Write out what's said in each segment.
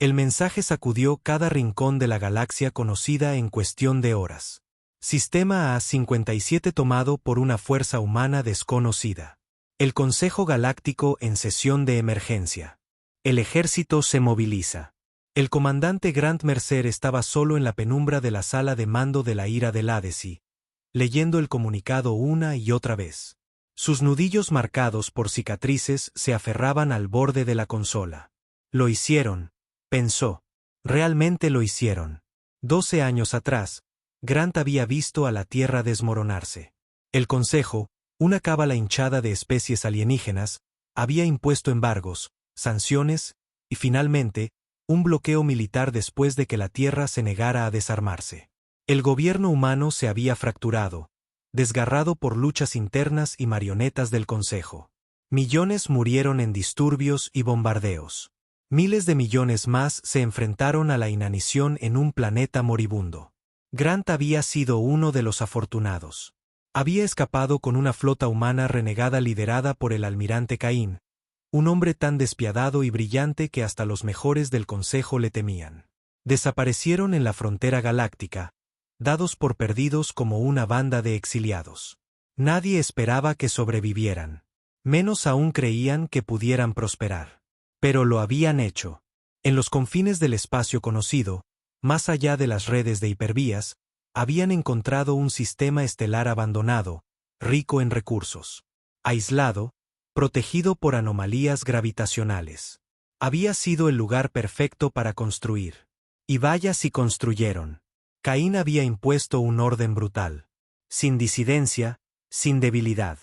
El mensaje sacudió cada rincón de la galaxia conocida en cuestión de horas. Sistema A-57 tomado por una fuerza humana desconocida. El Consejo Galáctico en sesión de emergencia. El ejército se moviliza. El comandante Grant Mercer estaba solo en la penumbra de la sala de mando de la Ira del Hadesi, leyendo el comunicado una y otra vez. Sus nudillos marcados por cicatrices se aferraban al borde de la consola. Lo hicieron, pensó. Realmente lo hicieron. 12 años atrás, Grant había visto a la Tierra desmoronarse. El Consejo, una cábala hinchada de especies alienígenas, había impuesto embargos, sanciones, y finalmente, un bloqueo militar después de que la Tierra se negara a desarmarse. El gobierno humano se había fracturado, desgarrado por luchas internas y marionetas del Consejo. Millones murieron en disturbios y bombardeos. Miles de millones más se enfrentaron a la inanición en un planeta moribundo. Grant había sido uno de los afortunados. Había escapado con una flota humana renegada liderada por el almirante Cain, un hombre tan despiadado y brillante que hasta los mejores del Consejo le temían. Desaparecieron en la frontera galáctica, dados por perdidos como una banda de exiliados. Nadie esperaba que sobrevivieran. Menos aún creían que pudieran prosperar. Pero lo habían hecho. En los confines del espacio conocido, más allá de las redes de hipervías, habían encontrado un sistema estelar abandonado, rico en recursos. Aislado, protegido por anomalías gravitacionales. Había sido el lugar perfecto para construir. Y vaya si construyeron. Caín había impuesto un orden brutal. Sin disidencia, sin debilidad.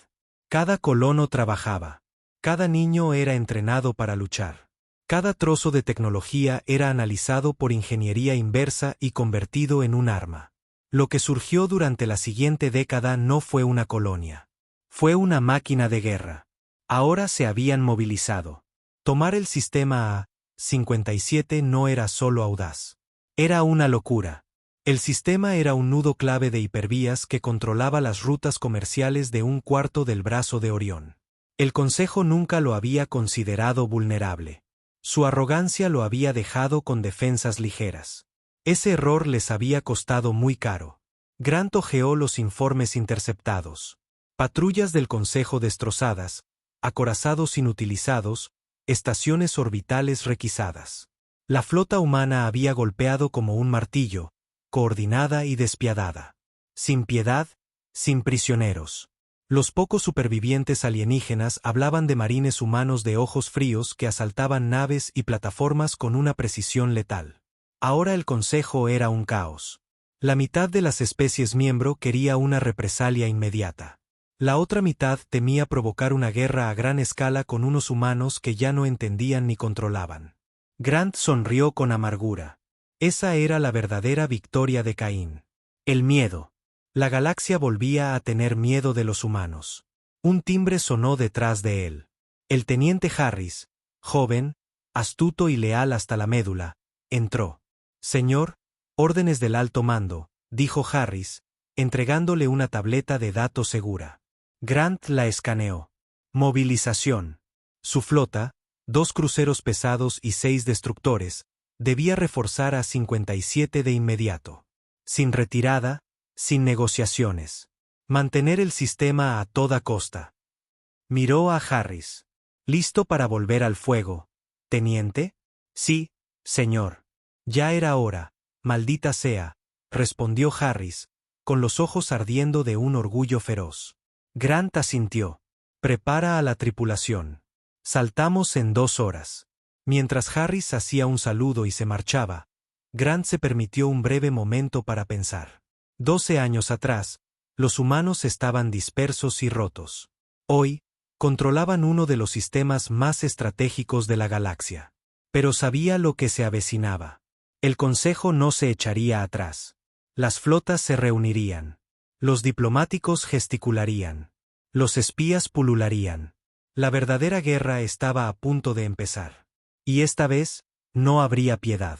Cada colono trabajaba. Cada niño era entrenado para luchar. Cada trozo de tecnología era analizado por ingeniería inversa y convertido en un arma. Lo que surgió durante la siguiente década no fue una colonia. Fue una máquina de guerra. Ahora se habían movilizado. Tomar el sistema A-57 no era solo audaz. Era una locura. El sistema era un nudo clave de hipervías que controlaba las rutas comerciales de un cuarto del brazo de Orión. El Consejo nunca lo había considerado vulnerable. Su arrogancia lo había dejado con defensas ligeras. Ese error les había costado muy caro. Grant hojeó los informes interceptados. Patrullas del Consejo destrozadas, acorazados inutilizados, estaciones orbitales requisadas. La flota humana había golpeado como un martillo, coordinada y despiadada. Sin piedad, sin prisioneros. Los pocos supervivientes alienígenas hablaban de marines humanos de ojos fríos que asaltaban naves y plataformas con una precisión letal. Ahora el Consejo era un caos. La mitad de las especies miembro quería una represalia inmediata. La otra mitad temía provocar una guerra a gran escala con unos humanos que ya no entendían ni controlaban. Grant sonrió con amargura. Esa era la verdadera victoria de Caín. El miedo. La galaxia volvía a tener miedo de los humanos. Un timbre sonó detrás de él. El teniente Harris, joven, astuto y leal hasta la médula, entró. Señor, órdenes del alto mando, dijo Harris, entregándole una tableta de datos segura. Grant la escaneó. Movilización. Su flota, 2 cruceros pesados y 6 destructores, debía reforzar a 57 de inmediato. Sin retirada, sin negociaciones. Mantener el sistema a toda costa. Miró a Harris. ¿Listo para volver al fuego, teniente? Sí, señor. Ya era hora, maldita sea, respondió Harris, con los ojos ardiendo de un orgullo feroz. Grant asintió. Prepara a la tripulación. Saltamos en 2 horas. Mientras Harris hacía un saludo y se marchaba, Grant se permitió un breve momento para pensar. 12 años atrás, los humanos estaban dispersos y rotos. Hoy, controlaban uno de los sistemas más estratégicos de la galaxia. Pero sabía lo que se avecinaba. El Consejo no se echaría atrás. Las flotas se reunirían. Los diplomáticos gesticularían. Los espías pulularían. La verdadera guerra estaba a punto de empezar. Y esta vez, no habría piedad.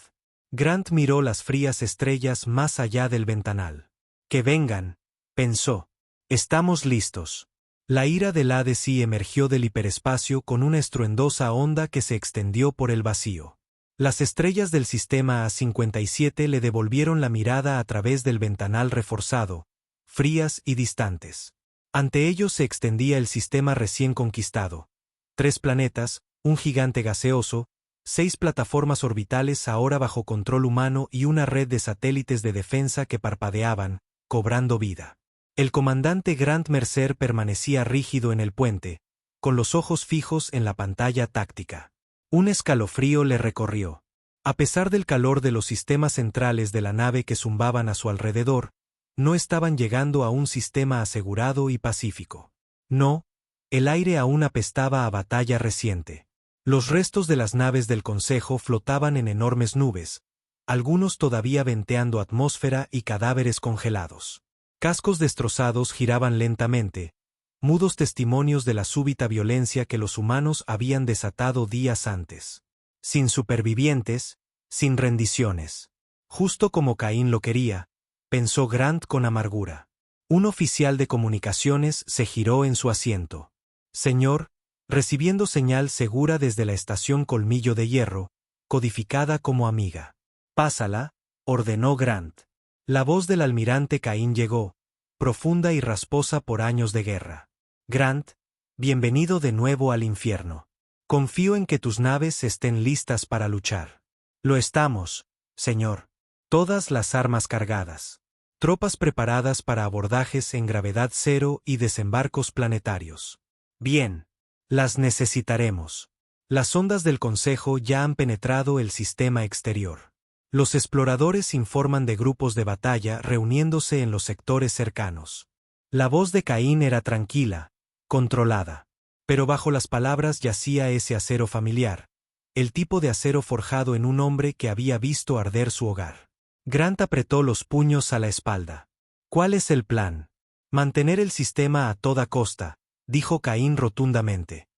Grant miró las frías estrellas más allá del ventanal. Que vengan, pensó. Estamos listos. La ira del Hadesi emergió del hiperespacio con una estruendosa onda que se extendió por el vacío. Las estrellas del sistema A57 le devolvieron la mirada a través del ventanal reforzado, frías y distantes. Ante ellos se extendía el sistema recién conquistado. 3 planetas, un gigante gaseoso, 6 plataformas orbitales ahora bajo control humano y una red de satélites de defensa que parpadeaban, cobrando vida. El comandante Grant Mercer permanecía rígido en el puente, con los ojos fijos en la pantalla táctica. Un escalofrío le recorrió. A pesar del calor de los sistemas centrales de la nave que zumbaban a su alrededor, no estaban llegando a un sistema asegurado y pacífico. No, el aire aún apestaba a batalla reciente. Los restos de las naves del Consejo flotaban en enormes nubes, algunos todavía venteando atmósfera y cadáveres congelados. Cascos destrozados giraban lentamente, mudos testimonios de la súbita violencia que los humanos habían desatado días antes. Sin supervivientes, sin rendiciones. Justo como Caín lo quería, pensó Grant con amargura. Un oficial de comunicaciones se giró en su asiento. Señor, recibiendo señal segura desde la estación Colmillo de Hierro, codificada como amiga. Pásala, ordenó Grant. La voz del almirante Caín llegó, profunda y rasposa por años de guerra. Grant, bienvenido de nuevo al infierno. Confío en que tus naves estén listas para luchar. Lo estamos, señor. Todas las armas cargadas. Tropas preparadas para abordajes en gravedad cero y desembarcos planetarios. Bien. Las necesitaremos. Las sondas del Consejo ya han penetrado el sistema exterior. Los exploradores informan de grupos de batalla reuniéndose en los sectores cercanos. La voz de Caín era tranquila, controlada. Pero bajo las palabras yacía ese acero familiar, el tipo de acero forjado en un hombre que había visto arder su hogar. Grant apretó los puños a la espalda. ¿Cuál es el plan? Mantener el sistema a toda costa, dijo Caín rotundamente.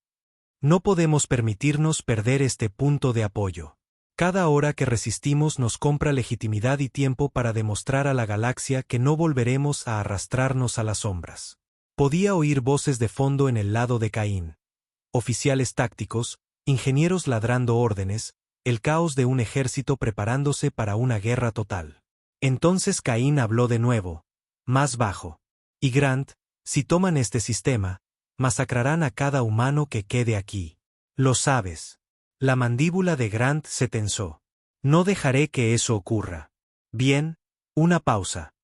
No podemos permitirnos perder este punto de apoyo. Cada hora que resistimos nos compra legitimidad y tiempo para demostrar a la galaxia que no volveremos a arrastrarnos a las sombras. Podía oír voces de fondo en el lado de Caín. Oficiales tácticos, ingenieros ladrando órdenes, el caos de un ejército preparándose para una guerra total. Entonces Caín habló de nuevo, más bajo. Y Grant, si toman este sistema, masacrarán a cada humano que quede aquí. Lo sabes. La mandíbula de Grant se tensó. No dejaré que eso ocurra. Bien, una pausa.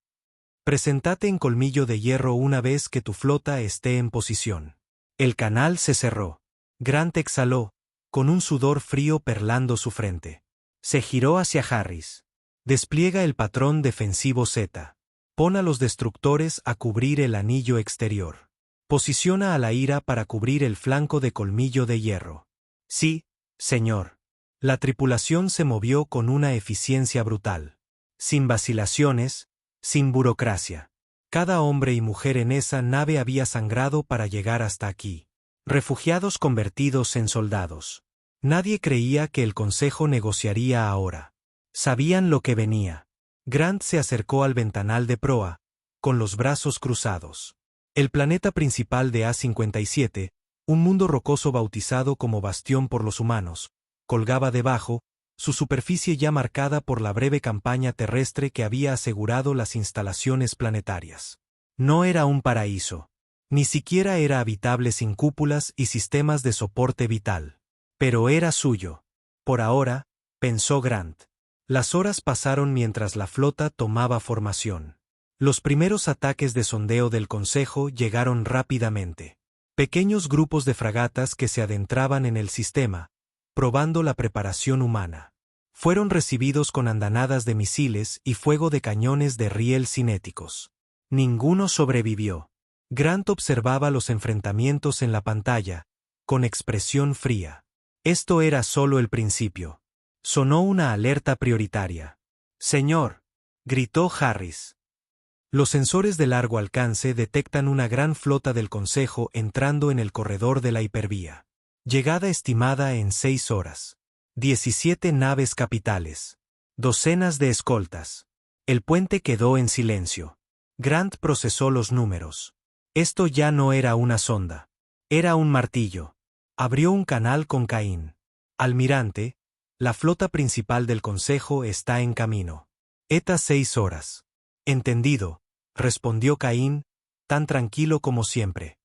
Presentate en Colmillo de Hierro una vez que tu flota esté en posición. El canal se cerró. Grant exhaló, con un sudor frío perlando su frente. Se giró hacia Harris. Despliega el patrón defensivo Z. Pon a los destructores a cubrir el anillo exterior. Posiciona a la ira para cubrir el flanco de Colmillo de Hierro. Sí, señor. La tripulación se movió con una eficiencia brutal. Sin vacilaciones, sin burocracia. Cada hombre y mujer en esa nave había sangrado para llegar hasta aquí. Refugiados convertidos en soldados. Nadie creía que el Consejo negociaría ahora. Sabían lo que venía. Grant se acercó al ventanal de proa, con los brazos cruzados. El planeta principal de A57, un mundo rocoso bautizado como Bastión por los humanos, colgaba debajo, su superficie ya marcada por la breve campaña terrestre que había asegurado las instalaciones planetarias. No era un paraíso. Ni siquiera era habitable sin cúpulas y sistemas de soporte vital. Pero era suyo. Por ahora, pensó Grant. Las horas pasaron mientras la flota tomaba formación. Los primeros ataques de sondeo del Consejo llegaron rápidamente. Pequeños grupos de fragatas que se adentraban en el sistema, probando la preparación humana. Fueron recibidos con andanadas de misiles y fuego de cañones de riel cinéticos. Ninguno sobrevivió. Grant observaba los enfrentamientos en la pantalla, con expresión fría. Esto era solo el principio. Sonó una alerta prioritaria. «Señor», gritó Harris. Los sensores de largo alcance detectan una gran flota del Consejo entrando en el corredor de la hipervía. Llegada estimada en 6 horas. 17 naves capitales. Docenas de escoltas. El puente quedó en silencio. Grant procesó los números. Esto ya no era una sonda. Era un martillo. Abrió un canal con Caín. Almirante, La flota principal del Consejo está en camino. Eta 6 horas. Entendido, respondió Caín, tan tranquilo como siempre.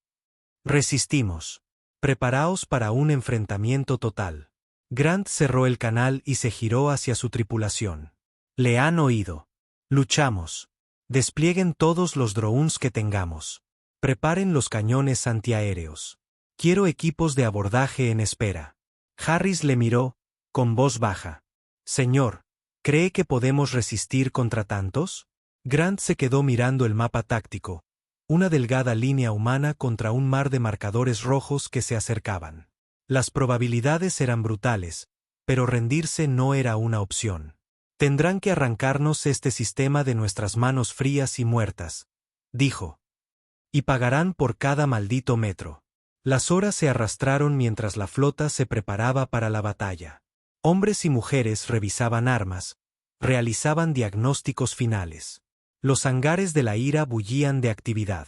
Resistimos. Preparaos para un enfrentamiento total. Grant cerró el canal y se giró hacia su tripulación. Le han oído. Luchamos. Desplieguen todos los drones que tengamos. Preparen los cañones antiaéreos. Quiero equipos de abordaje en espera. Harris le miró, con voz baja. Señor, ¿cree que podemos resistir contra tantos? Grant se quedó mirando el mapa táctico, una delgada línea humana contra un mar de marcadores rojos que se acercaban. Las probabilidades eran brutales, pero rendirse no era una opción. Tendrán que arrancarnos este sistema de nuestras manos frías y muertas, dijo. Y pagarán por cada maldito metro. Las horas se arrastraron mientras la flota se preparaba para la batalla. Hombres y mujeres revisaban armas, realizaban diagnósticos finales. Los hangares de la ira bullían de actividad.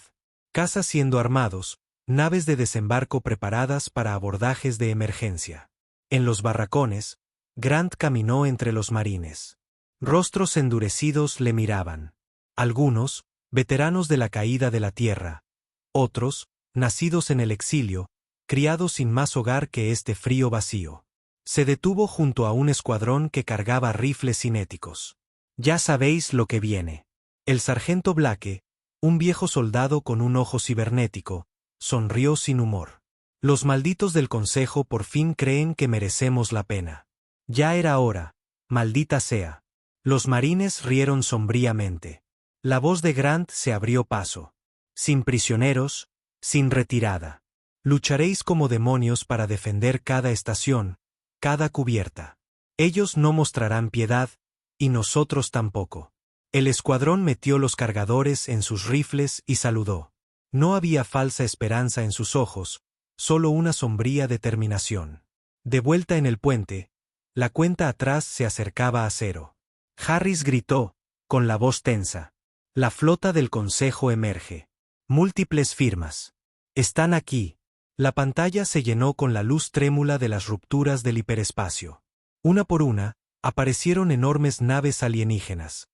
Cazas siendo armados, naves de desembarco preparadas para abordajes de emergencia. En los barracones, Grant caminó entre los marines. Rostros endurecidos le miraban. Algunos, veteranos de la caída de la tierra. Otros, nacidos en el exilio, criados sin más hogar que este frío vacío. Se detuvo junto a un escuadrón que cargaba rifles cinéticos. Ya sabéis lo que viene. El sargento Blake, un viejo soldado con un ojo cibernético, sonrió sin humor. Los malditos del Consejo por fin creen que merecemos la pena. Ya era hora, maldita sea. Los marines rieron sombríamente. La voz de Grant se abrió paso. Sin prisioneros, sin retirada. Lucharéis como demonios para defender cada estación, cada cubierta. Ellos no mostrarán piedad, y nosotros tampoco. El escuadrón metió los cargadores en sus rifles y saludó. No había falsa esperanza en sus ojos, solo una sombría determinación. De vuelta en el puente, la cuenta atrás se acercaba a cero. Harris gritó, con la voz tensa. La flota del Consejo emerge. Múltiples firmas. Están aquí. La pantalla se llenó con la luz trémula de las rupturas del hiperespacio. Una por una, aparecieron enormes naves alienígenas.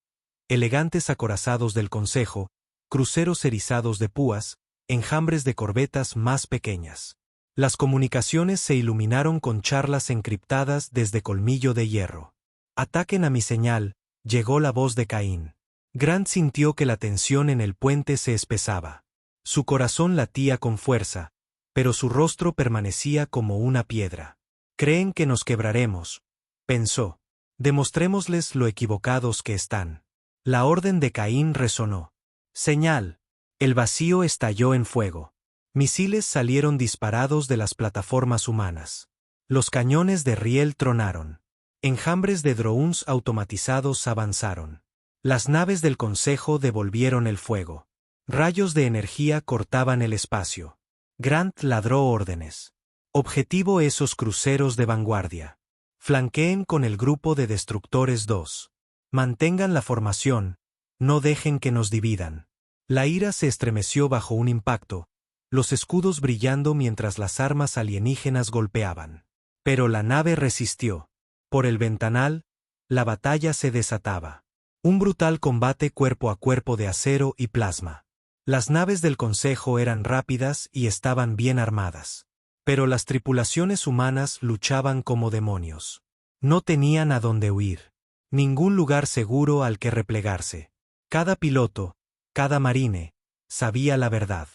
Elegantes acorazados del Consejo, cruceros erizados de púas, enjambres de corbetas más pequeñas. Las comunicaciones se iluminaron con charlas encriptadas desde Colmillo de Hierro. Ataquen a mi señal, llegó la voz de Caín. Grant sintió que la tensión en el puente se espesaba. Su corazón latía con fuerza, pero su rostro permanecía como una piedra. Creen que nos quebraremos, pensó. Demostrémosles lo equivocados que están. La orden de Caín resonó. Señal. El vacío estalló en fuego. Misiles salieron disparados de las plataformas humanas. Los cañones de riel tronaron. Enjambres de drones automatizados avanzaron. Las naves del Consejo devolvieron el fuego. Rayos de energía cortaban el espacio. Grant ladró órdenes. Objetivo esos cruceros de vanguardia. Flanqueen con el grupo de destructores 2. Mantengan la formación, no dejen que nos dividan. La ira se estremeció bajo un impacto, los escudos brillando mientras las armas alienígenas golpeaban. Pero la nave resistió. Por el ventanal, la batalla se desataba. Un brutal combate cuerpo a cuerpo de acero y plasma. Las naves del Consejo eran rápidas y estaban bien armadas. Pero las tripulaciones humanas luchaban como demonios. No tenían a dónde huir. Ningún lugar seguro al que replegarse. Cada piloto, cada marine, sabía la verdad.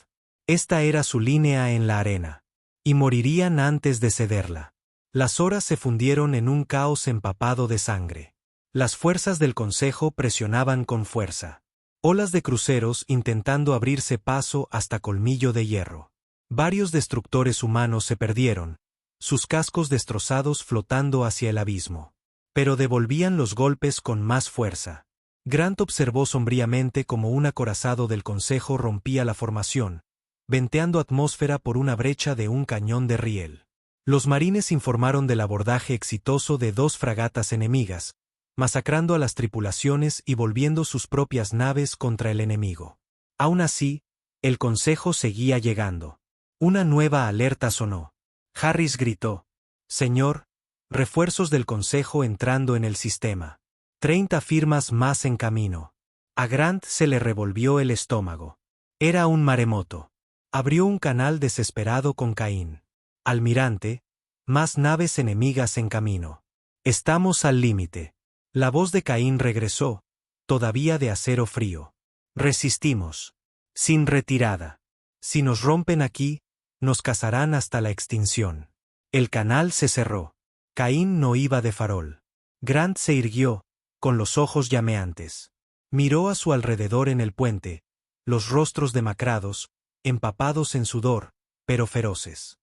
Esta era su línea en la arena. Y morirían antes de cederla. Las horas se fundieron en un caos empapado de sangre. Las fuerzas del Consejo presionaban con fuerza. Olas de cruceros intentando abrirse paso hasta Colmillo de Hierro. Varios destructores humanos se perdieron, sus cascos destrozados flotando hacia el abismo. Pero devolvían los golpes con más fuerza. Grant observó sombríamente cómo un acorazado del Consejo rompía la formación, venteando atmósfera por una brecha de un cañón de riel. Los marines informaron del abordaje exitoso de 2 fragatas enemigas, masacrando a las tripulaciones y volviendo sus propias naves contra el enemigo. Aún así, el Consejo seguía llegando. Una nueva alerta sonó. Harris gritó: «Señor, Refuerzos del Consejo entrando en el sistema. 30 firmas más en camino. A Grant se le revolvió el estómago. Era un maremoto. Abrió un canal desesperado con Caín. Almirante, más naves enemigas en camino. Estamos al límite. La voz de Caín regresó, todavía de acero frío. Resistimos. Sin retirada. Si nos rompen aquí, nos cazarán hasta la extinción. El canal se cerró. Caín no iba de farol. Grant se irguió, con los ojos llameantes. Miró a su alrededor en el puente, los rostros demacrados, empapados en sudor, pero feroces.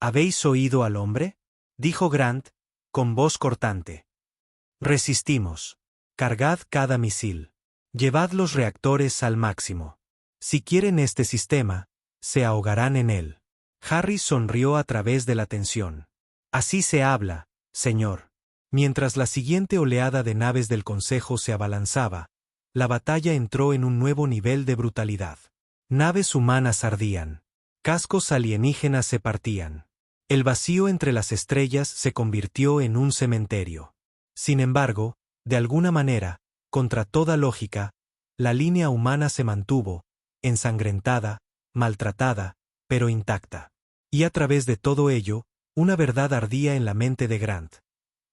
¿Habéis oído al hombre?, dijo Grant, con voz cortante. Resistimos. Cargad cada misil. Llevad los reactores al máximo. Si quieren este sistema, se ahogarán en él. Harris sonrió a través de la tensión. Así se habla, señor. Mientras la siguiente oleada de naves del Consejo se abalanzaba, la batalla entró en un nuevo nivel de brutalidad. Naves humanas ardían. Cascos alienígenas se partían. El vacío entre las estrellas se convirtió en un cementerio. Sin embargo, de alguna manera, contra toda lógica, la línea humana se mantuvo, ensangrentada, maltratada, pero intacta. Y a través de todo ello, una verdad ardía en la mente de Grant.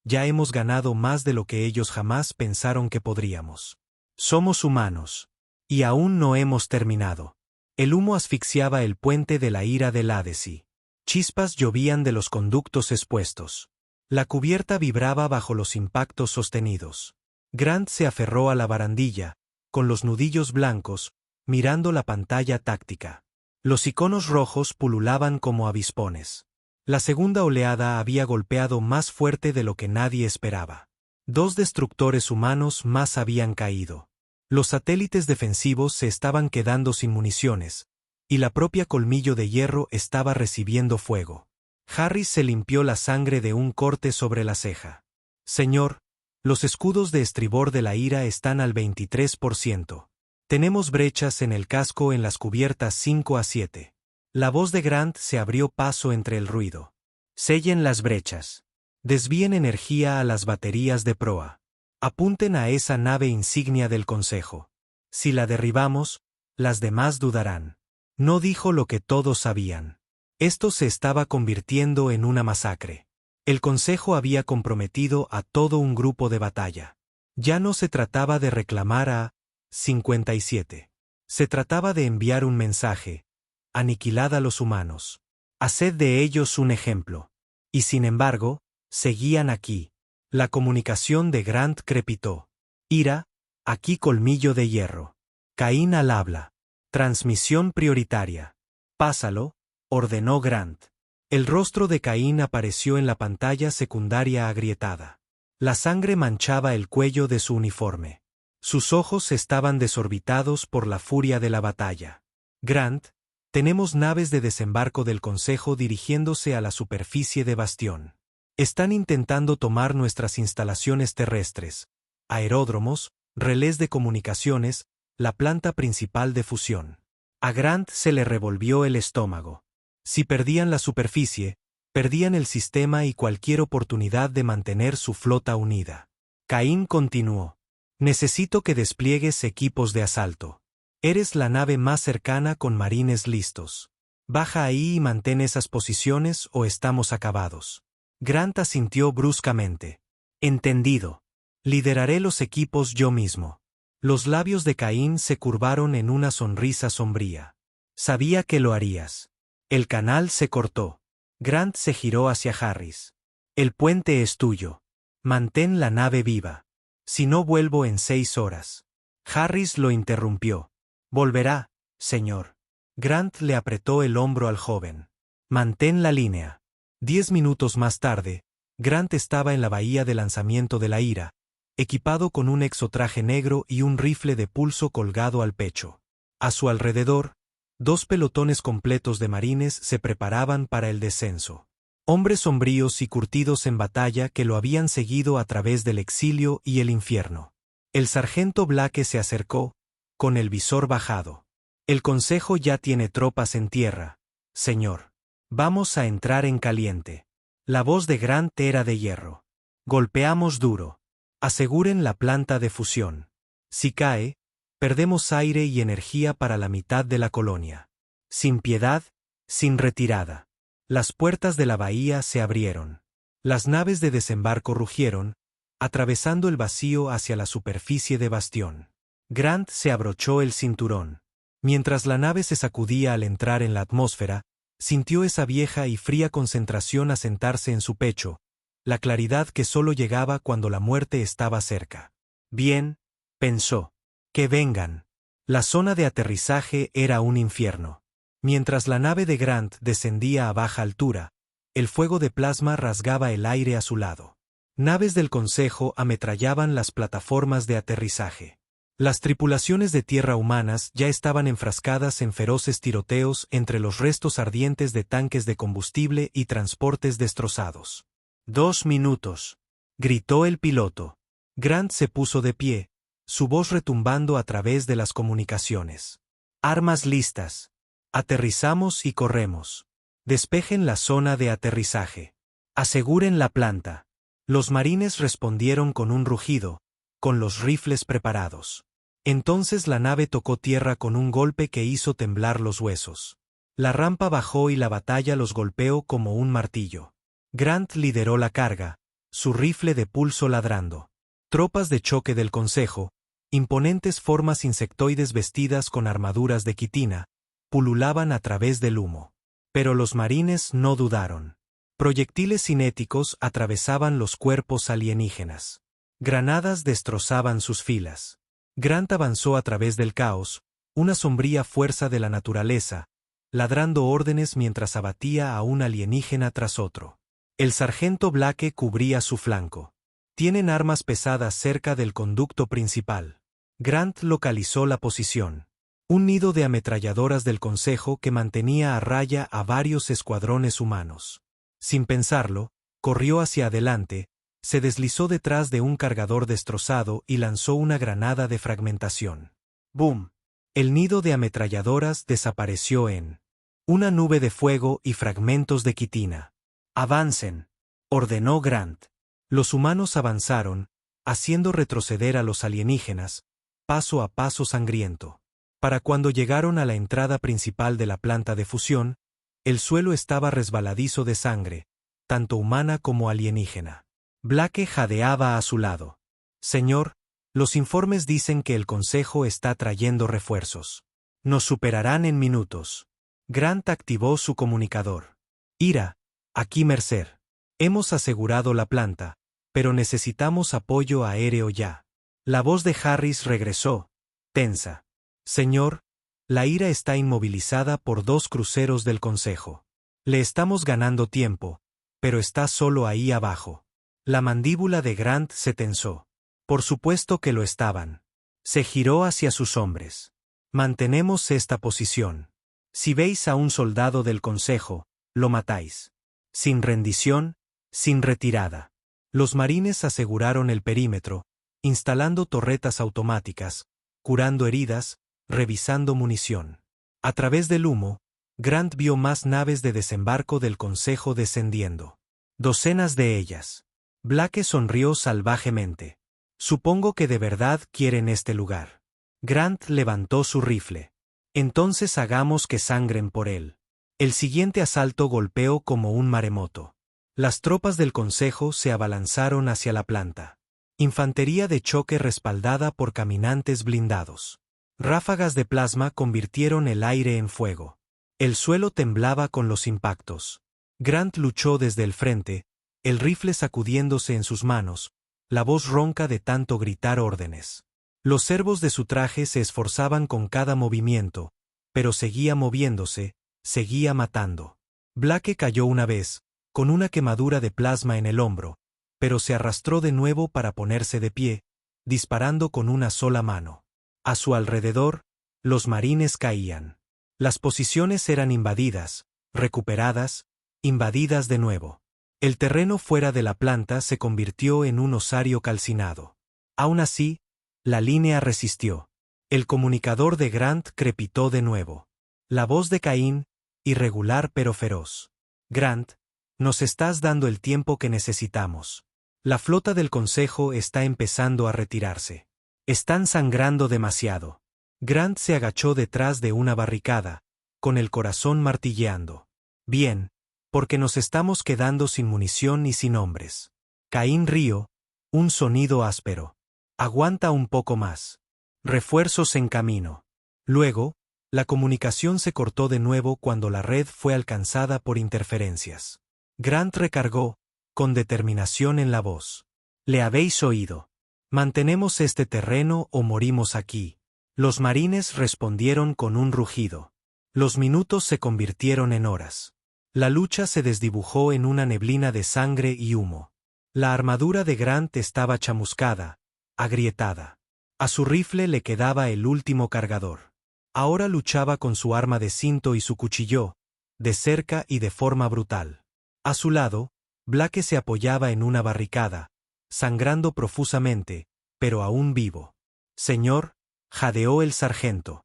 Ya hemos ganado más de lo que ellos jamás pensaron que podríamos. Somos humanos. Y aún no hemos terminado. El humo asfixiaba el puente de la ira del Hadesí. Chispas llovían de los conductos expuestos. La cubierta vibraba bajo los impactos sostenidos. Grant se aferró a la barandilla, con los nudillos blancos, mirando la pantalla táctica. Los iconos rojos pululaban como avispones. La segunda oleada había golpeado más fuerte de lo que nadie esperaba. 2 destructores humanos más habían caído. Los satélites defensivos se estaban quedando sin municiones, y la propia Colmillo de Hierro estaba recibiendo fuego. Harris se limpió la sangre de un corte sobre la ceja. Señor, los escudos de estribor de la ira están al 23%. Tenemos brechas en el casco en las cubiertas 5 a 7. La voz de Grant se abrió paso entre el ruido. Sellen las brechas. Desvíen energía a las baterías de proa. Apunten a esa nave insignia del Consejo. Si la derribamos, las demás dudarán. No dijo lo que todos sabían. Esto se estaba convirtiendo en una masacre. El Consejo había comprometido a todo un grupo de batalla. Ya no se trataba de reclamar a 57. Se trataba de enviar un mensaje. Aniquilad a los humanos. Haced de ellos un ejemplo. Y sin embargo, seguían aquí. La comunicación de Grant crepitó. Ira, aquí Colmillo de Hierro. Caín al habla. Transmisión prioritaria. Pásalo, ordenó Grant. El rostro de Caín apareció en la pantalla secundaria agrietada. La sangre manchaba el cuello de su uniforme. Sus ojos estaban desorbitados por la furia de la batalla. Grant, tenemos naves de desembarco del Consejo dirigiéndose a la superficie de Bastión. Están intentando tomar nuestras instalaciones terrestres, aeródromos, relés de comunicaciones, la planta principal de fusión. A Grant se le revolvió el estómago. Si perdían la superficie, perdían el sistema y cualquier oportunidad de mantener su flota unida. Caín continuó. Necesito que despliegues equipos de asalto. Eres la nave más cercana con marines listos. Baja ahí y mantén esas posiciones o estamos acabados. Grant asintió bruscamente. Entendido. Lideraré los equipos yo mismo. Los labios de Caín se curvaron en una sonrisa sombría. Sabía que lo harías. El canal se cortó. Grant se giró hacia Harris. El puente es tuyo. Mantén la nave viva. Si no vuelvo en 6 horas. Harris lo interrumpió. Volverá, señor. Grant le apretó el hombro al joven. Mantén la línea. 10 minutos más tarde, Grant estaba en la bahía de lanzamiento de la ira, equipado con un exotraje negro y un rifle de pulso colgado al pecho. A su alrededor, 2 pelotones completos de marines se preparaban para el descenso. Hombres sombríos y curtidos en batalla que lo habían seguido a través del exilio y el infierno. El sargento Blake se acercó, con el visor bajado. El Consejo ya tiene tropas en tierra, señor. Vamos a entrar en caliente. La voz de Grant era de hierro. Golpeamos duro. Aseguren la planta de fusión. Si cae, perdemos aire y energía para la mitad de la colonia. Sin piedad, sin retirada. Las puertas de la bahía se abrieron. Las naves de desembarco rugieron, atravesando el vacío hacia la superficie de Bastión. Grant se abrochó el cinturón. Mientras la nave se sacudía al entrar en la atmósfera, sintió esa vieja y fría concentración asentarse en su pecho, la claridad que solo llegaba cuando la muerte estaba cerca. Bien, pensó. Que vengan. La zona de aterrizaje era un infierno. Mientras la nave de Grant descendía a baja altura, el fuego de plasma rasgaba el aire a su lado. Naves del Consejo ametrallaban las plataformas de aterrizaje. Las tripulaciones de tierra humanas ya estaban enfrascadas en feroces tiroteos entre los restos ardientes de tanques de combustible y transportes destrozados. 2 minutos, gritó el piloto. Grant se puso de pie, su voz retumbando a través de las comunicaciones. Armas listas. Aterrizamos y corremos. Despejen la zona de aterrizaje. Aseguren la planta. Los marines respondieron con un rugido, con los rifles preparados. Entonces la nave tocó tierra con un golpe que hizo temblar los huesos. La rampa bajó y la batalla los golpeó como un martillo. Grant lideró la carga, su rifle de pulso ladrando. Tropas de choque del Consejo, imponentes formas insectoides vestidas con armaduras de quitina, pululaban a través del humo. Pero los marines no dudaron. Proyectiles cinéticos atravesaban los cuerpos alienígenas. Granadas destrozaban sus filas. Grant avanzó a través del caos, una sombría fuerza de la naturaleza, ladrando órdenes mientras abatía a un alienígena tras otro. El sargento Blake cubría su flanco. Tienen armas pesadas cerca del conducto principal. Grant localizó la posición. Un nido de ametralladoras del Consejo que mantenía a raya a varios escuadrones humanos. Sin pensarlo, corrió hacia adelante, se deslizó detrás de un cargador destrozado y lanzó una granada de fragmentación. ¡Boom! El nido de ametralladoras desapareció en una nube de fuego y fragmentos de quitina. ¡Avancen!, ordenó Grant. Los humanos avanzaron, haciendo retroceder a los alienígenas, paso a paso sangriento. Para cuando llegaron a la entrada principal de la planta de fusión, el suelo estaba resbaladizo de sangre, tanto humana como alienígena. Blake jadeaba a su lado. Señor, los informes dicen que el Consejo está trayendo refuerzos. Nos superarán en minutos. Grant activó su comunicador. Ira, aquí Mercer. Hemos asegurado la planta, pero necesitamos apoyo aéreo ya. La voz de Harris regresó, tensa. Señor, la Ira está inmovilizada por 2 cruceros del Consejo. Le estamos ganando tiempo, pero está solo ahí abajo. La mandíbula de Grant se tensó. Por supuesto que lo estaban. Se giró hacia sus hombres. Mantenemos esta posición. Si veis a un soldado del Consejo, lo matáis. Sin rendición, sin retirada. Los marines aseguraron el perímetro, instalando torretas automáticas, curando heridas, revisando munición. A través del humo, Grant vio más naves de desembarco del Consejo descendiendo. Docenas de ellas. Blake sonrió salvajemente. Supongo que de verdad quieren este lugar. Grant levantó su rifle. Entonces hagamos que sangren por él. El siguiente asalto golpeó como un maremoto. Las tropas del Consejo se abalanzaron hacia la planta. Infantería de choque respaldada por caminantes blindados. Ráfagas de plasma convirtieron el aire en fuego. El suelo temblaba con los impactos. Grant luchó desde el frente, el rifle sacudiéndose en sus manos, la voz ronca de tanto gritar órdenes. Los servos de su traje se esforzaban con cada movimiento, pero seguía moviéndose, seguía matando. Blake cayó una vez, con una quemadura de plasma en el hombro, pero se arrastró de nuevo para ponerse de pie, disparando con una sola mano. A su alrededor, los marines caían. Las posiciones eran invadidas, recuperadas, invadidas de nuevo. El terreno fuera de la planta se convirtió en un osario calcinado. Aún así, la línea resistió. El comunicador de Grant crepitó de nuevo. La voz de Caín, irregular pero feroz. Grant, Nos estás dando el tiempo que necesitamos. La flota del Consejo está empezando a retirarse. Están sangrando demasiado. Grant se agachó detrás de una barricada, con el corazón martilleando. Bien, porque nos estamos quedando sin munición y sin hombres. Caín rió, un sonido áspero. Aguanta un poco más. Refuerzos en camino. Luego, la comunicación se cortó de nuevo cuando la red fue alcanzada por interferencias. Grant recargó, con determinación en la voz. ¿Le habéis oído? Mantenemos este terreno o morimos aquí. Los marines respondieron con un rugido. Los minutos se convirtieron en horas. La lucha se desdibujó en una neblina de sangre y humo. La armadura de Grant estaba chamuscada, agrietada. A su rifle le quedaba el último cargador. Ahora luchaba con su arma de cinto y su cuchillo, de cerca y de forma brutal. A su lado, Blake se apoyaba en una barricada, sangrando profusamente, pero aún vivo. Señor, jadeó el sargento.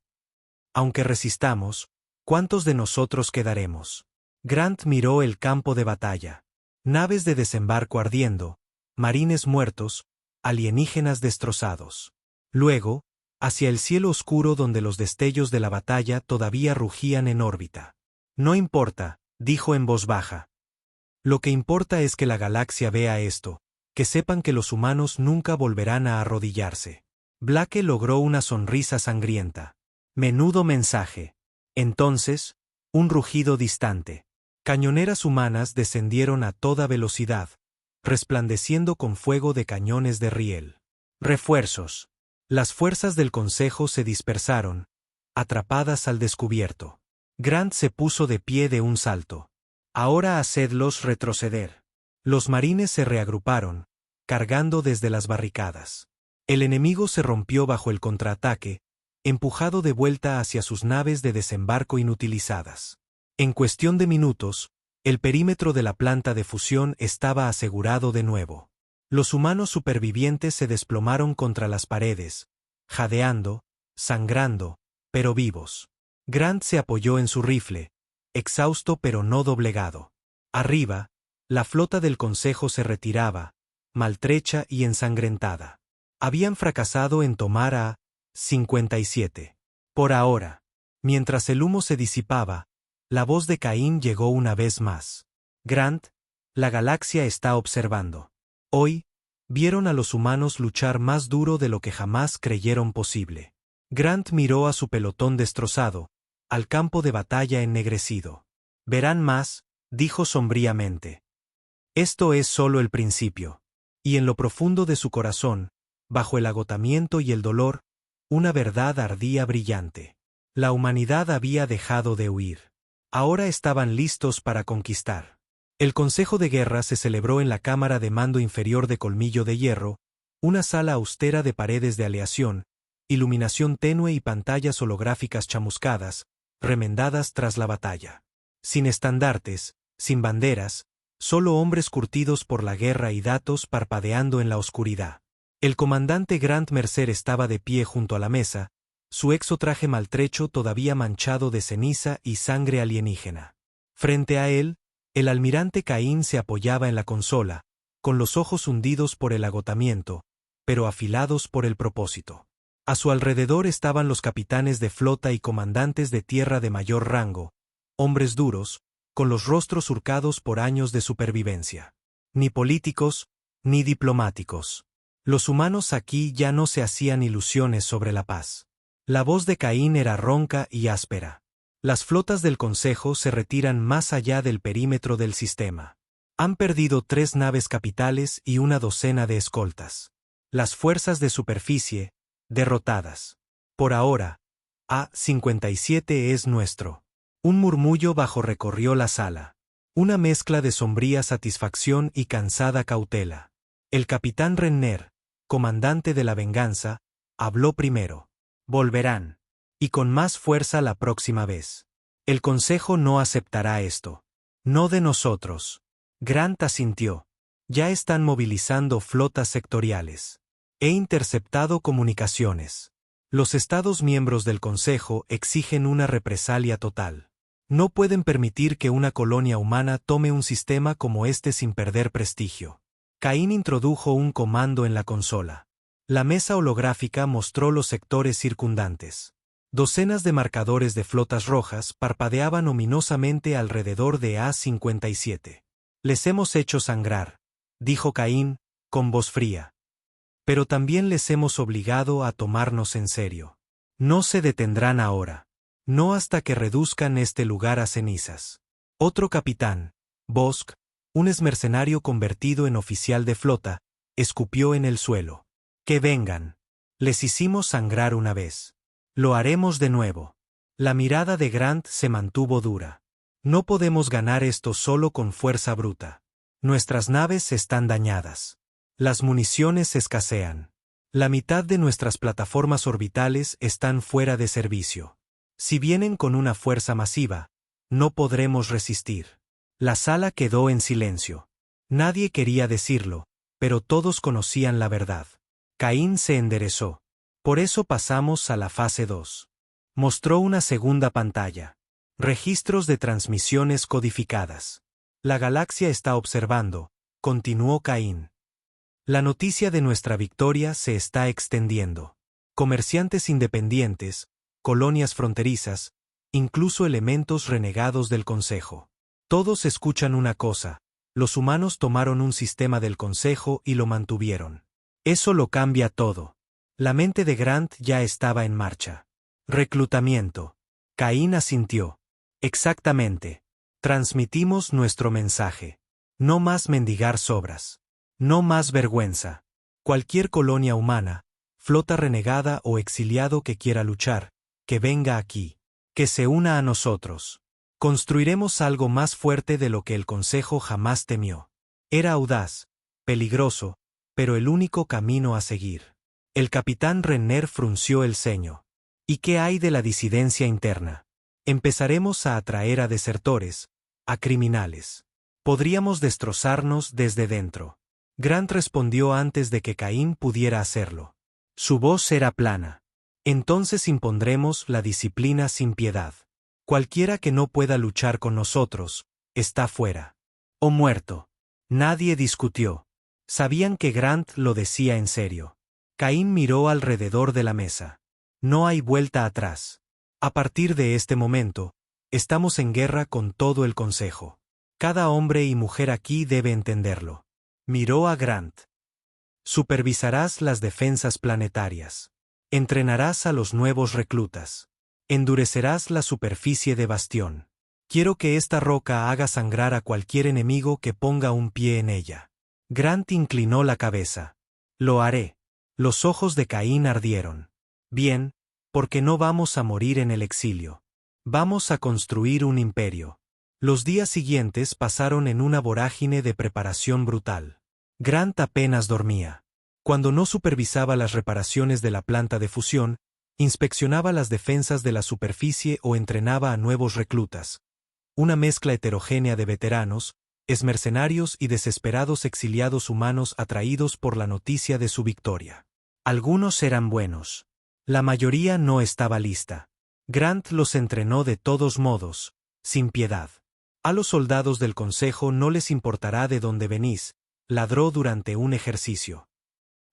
Aunque resistamos, ¿cuántos de nosotros quedaremos? Grant miró el campo de batalla. Naves de desembarco ardiendo, marines muertos, alienígenas destrozados. Luego, hacia el cielo oscuro donde los destellos de la batalla todavía rugían en órbita. No importa, dijo en voz baja. Lo que importa es que la galaxia vea esto, que sepan que los humanos nunca volverán a arrodillarse. Blake logró una sonrisa sangrienta. Menudo mensaje. Entonces, un rugido distante. Cañoneras humanas descendieron a toda velocidad, resplandeciendo con fuego de cañones de riel. Refuerzos. Las fuerzas del Consejo se dispersaron, atrapadas al descubierto. Grant se puso de pie de un salto. Ahora hacedlos retroceder. Los marines se reagruparon, cargando desde las barricadas. El enemigo se rompió bajo el contraataque, empujado de vuelta hacia sus naves de desembarco inutilizadas. En cuestión de minutos, el perímetro de la planta de fusión estaba asegurado de nuevo. Los humanos supervivientes se desplomaron contra las paredes, jadeando, sangrando, pero vivos. Grant se apoyó en su rifle, exhausto pero no doblegado. Arriba, la flota del Consejo se retiraba, maltrecha y ensangrentada. Habían fracasado en tomar a 57. Por ahora. Mientras el humo se disipaba, la voz de Caín llegó una vez más. Grant, la galaxia está observando. Hoy, vieron a los humanos luchar más duro de lo que jamás creyeron posible. Grant miró a su pelotón destrozado, al campo de batalla ennegrecido. Verán más, dijo sombríamente. Esto es solo el principio. Y en lo profundo de su corazón, bajo el agotamiento y el dolor, una verdad ardía brillante. La humanidad había dejado de huir. Ahora estaban listos para conquistar. El Consejo de Guerra se celebró en la cámara de mando inferior de Colmillo de Hierro, una sala austera de paredes de aleación, iluminación tenue y pantallas holográficas chamuscadas, remendadas tras la batalla. Sin estandartes, sin banderas, solo hombres curtidos por la guerra y datos parpadeando en la oscuridad. El comandante Grant Mercer estaba de pie junto a la mesa, su exotraje maltrecho todavía manchado de ceniza y sangre alienígena. Frente a él, el almirante Caín se apoyaba en la consola, con los ojos hundidos por el agotamiento, pero afilados por el propósito. A su alrededor estaban los capitanes de flota y comandantes de tierra de mayor rango, hombres duros, con los rostros surcados por años de supervivencia. Ni políticos, ni diplomáticos. Los humanos aquí ya no se hacían ilusiones sobre la paz. La voz de Caín era ronca y áspera. Las flotas del Consejo se retiran más allá del perímetro del sistema. Han perdido 3 naves capitales y una docena de escoltas. Las fuerzas de superficie, derrotadas. Por ahora, A-57 es nuestro. Un murmullo bajo recorrió la sala. Una mezcla de sombría satisfacción y cansada cautela. El capitán Renner, comandante de la venganza, habló primero. Volverán. Y con más fuerza la próxima vez. El Consejo no aceptará esto. No de nosotros. Grant asintió. Ya están movilizando flotas sectoriales. He interceptado comunicaciones. Los Estados miembros del Consejo exigen una represalia total. No pueden permitir que una colonia humana tome un sistema como este sin perder prestigio. Caín introdujo un comando en la consola. La mesa holográfica mostró los sectores circundantes. Docenas de marcadores de flotas rojas parpadeaban ominosamente alrededor de A-57. Les hemos hecho sangrar, dijo Caín, con voz fría. Pero también les hemos obligado a tomarnos en serio. No se detendrán ahora. No hasta que reduzcan este lugar a cenizas. Otro capitán, Bosk, un exmercenario convertido en oficial de flota, escupió en el suelo. Que vengan. Les hicimos sangrar una vez. Lo haremos de nuevo. La mirada de Grant se mantuvo dura. No podemos ganar esto solo con fuerza bruta. Nuestras naves están dañadas. Las municiones escasean. La mitad de nuestras plataformas orbitales están fuera de servicio. Si vienen con una fuerza masiva, no podremos resistir. La sala quedó en silencio. Nadie quería decirlo, pero todos conocían la verdad. Caín se enderezó. Por eso pasamos a la fase 2. Mostró una segunda pantalla. Registros de transmisiones codificadas. La galaxia está observando, continuó Caín. La noticia de nuestra victoria se está extendiendo. Comerciantes independientes, colonias fronterizas, incluso elementos renegados del Consejo. Todos escuchan una cosa: los humanos tomaron un sistema del Consejo y lo mantuvieron. Eso lo cambia todo. La mente de Grant ya estaba en marcha. Reclutamiento. Caín asintió. Exactamente. Transmitimos nuestro mensaje. No más mendigar sobras. No más vergüenza. Cualquier colonia humana, flota renegada o exiliado que quiera luchar, que venga aquí. Que se una a nosotros. Construiremos algo más fuerte de lo que el Consejo jamás temió. Era audaz, peligroso, pero el único camino a seguir. El capitán Renner frunció el ceño. ¿Y qué hay de la disidencia interna? Empezaremos a atraer a desertores, a criminales. Podríamos destrozarnos desde dentro. Grant respondió antes de que Caín pudiera hacerlo. Su voz era plana. Entonces impondremos la disciplina sin piedad. Cualquiera que no pueda luchar con nosotros, está fuera. O muerto. Nadie discutió. Sabían que Grant lo decía en serio. Caín miró alrededor de la mesa. No hay vuelta atrás. A partir de este momento, estamos en guerra con todo el Consejo. Cada hombre y mujer aquí debe entenderlo. Miró a Grant. Supervisarás las defensas planetarias. Entrenarás a los nuevos reclutas. Endurecerás la superficie de bastión. Quiero que esta roca haga sangrar a cualquier enemigo que ponga un pie en ella. Grant inclinó la cabeza. Lo haré. Los ojos de Caín ardieron. Bien, porque no vamos a morir en el exilio. Vamos a construir un imperio. Los días siguientes pasaron en una vorágine de preparación brutal. Grant apenas dormía. Cuando no supervisaba las reparaciones de la planta de fusión, inspeccionaba las defensas de la superficie o entrenaba a nuevos reclutas. Una mezcla heterogénea de veteranos, exmercenarios y desesperados exiliados humanos atraídos por la noticia de su victoria. Algunos eran buenos. La mayoría no estaba lista. Grant los entrenó de todos modos, sin piedad. A los soldados del Consejo no les importará de dónde venís, ladró durante un ejercicio.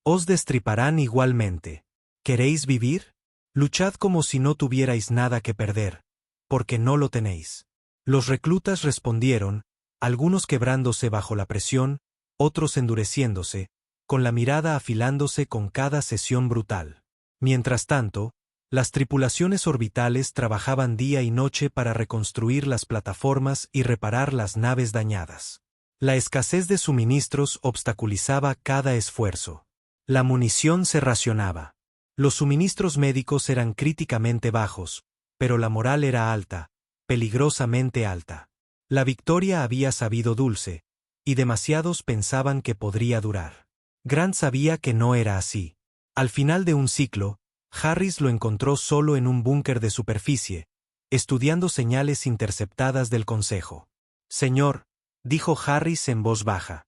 Os destriparán igualmente. ¿Queréis vivir? Luchad como si no tuvierais nada que perder, porque no lo tenéis. Los reclutas respondieron, algunos quebrándose bajo la presión, otros endureciéndose, con la mirada afilándose con cada sesión brutal. Mientras tanto, las tripulaciones orbitales trabajaban día y noche para reconstruir las plataformas y reparar las naves dañadas. La escasez de suministros obstaculizaba cada esfuerzo. La munición se racionaba. Los suministros médicos eran críticamente bajos, pero la moral era alta, peligrosamente alta. La victoria había sabido dulce, y demasiados pensaban que podría durar. Grant sabía que no era así. Al final de un ciclo, Harris lo encontró solo en un búnker de superficie, estudiando señales interceptadas del Consejo. Señor, dijo Harris en voz baja.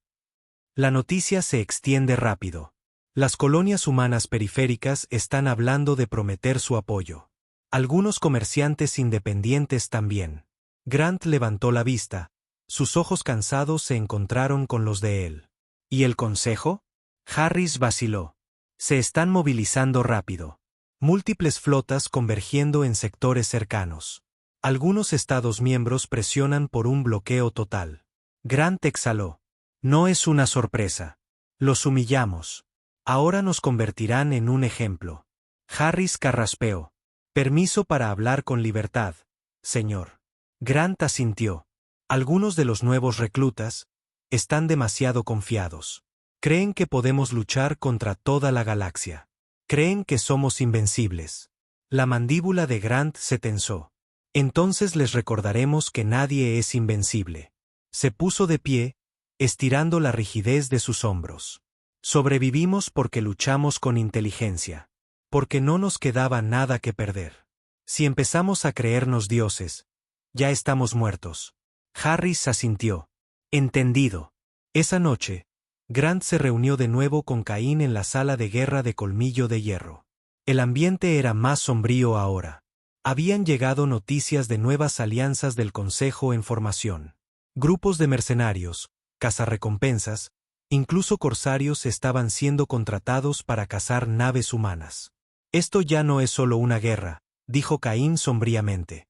La noticia se extiende rápido. Las colonias humanas periféricas están hablando de prometer su apoyo. Algunos comerciantes independientes también. Grant levantó la vista. Sus ojos cansados se encontraron con los de él. ¿Y el consejo? Harris vaciló. Se están movilizando rápido. Múltiples flotas convergiendo en sectores cercanos. Algunos estados miembros presionan por un bloqueo total. Grant exhaló. No es una sorpresa. Los humillamos. Ahora nos convertirán en un ejemplo. Harris carraspeó. Permiso para hablar con libertad, señor. Grant asintió. Algunos de los nuevos reclutas están demasiado confiados. Creen que podemos luchar contra toda la galaxia. Creen que somos invencibles. La mandíbula de Grant se tensó. Entonces les recordaremos que nadie es invencible. Se puso de pie, estirando la rigidez de sus hombros. Sobrevivimos porque luchamos con inteligencia. Porque no nos quedaba nada que perder. Si empezamos a creernos dioses, ya estamos muertos. Harris asintió. Entendido. Esa noche, Grant se reunió de nuevo con Cain en la sala de guerra de Colmillo de Hierro. El ambiente era más sombrío ahora. Habían llegado noticias de nuevas alianzas del Consejo en formación. Grupos de mercenarios, cazarrecompensas, incluso corsarios estaban siendo contratados para cazar naves humanas. Esto ya no es solo una guerra, dijo Cain sombríamente.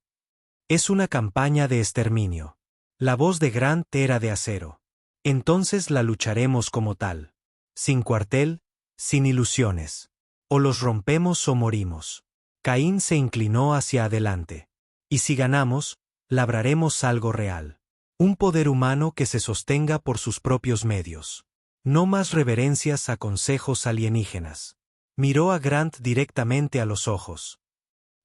Es una campaña de exterminio. La voz de Grant era de acero. Entonces la lucharemos como tal. Sin cuartel, sin ilusiones. O los rompemos o morimos. Cain se inclinó hacia adelante. Y si ganamos, labraremos algo real. Un poder humano que se sostenga por sus propios medios. No más reverencias a consejos alienígenas. Miró a Grant directamente a los ojos.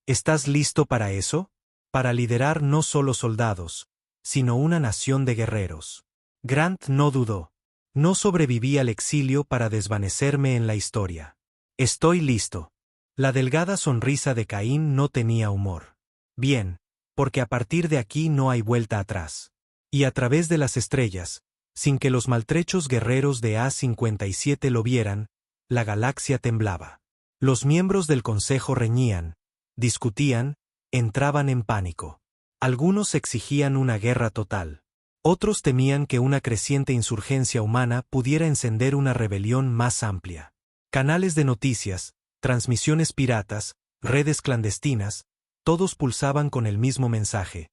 ¿Estás listo para eso? Para liderar no solo soldados, sino una nación de guerreros. Grant no dudó. No sobreviví al exilio para desvanecerme en la historia. Estoy listo. La delgada sonrisa de Cain no tenía humor. Bien, porque a partir de aquí no hay vuelta atrás. Y a través de las estrellas, sin que los maltrechos guerreros de A-57 lo vieran, la galaxia temblaba. Los miembros del Consejo reñían, discutían, entraban en pánico. Algunos exigían una guerra total. Otros temían que una creciente insurgencia humana pudiera encender una rebelión más amplia. Canales de noticias, transmisiones piratas, redes clandestinas, todos pulsaban con el mismo mensaje.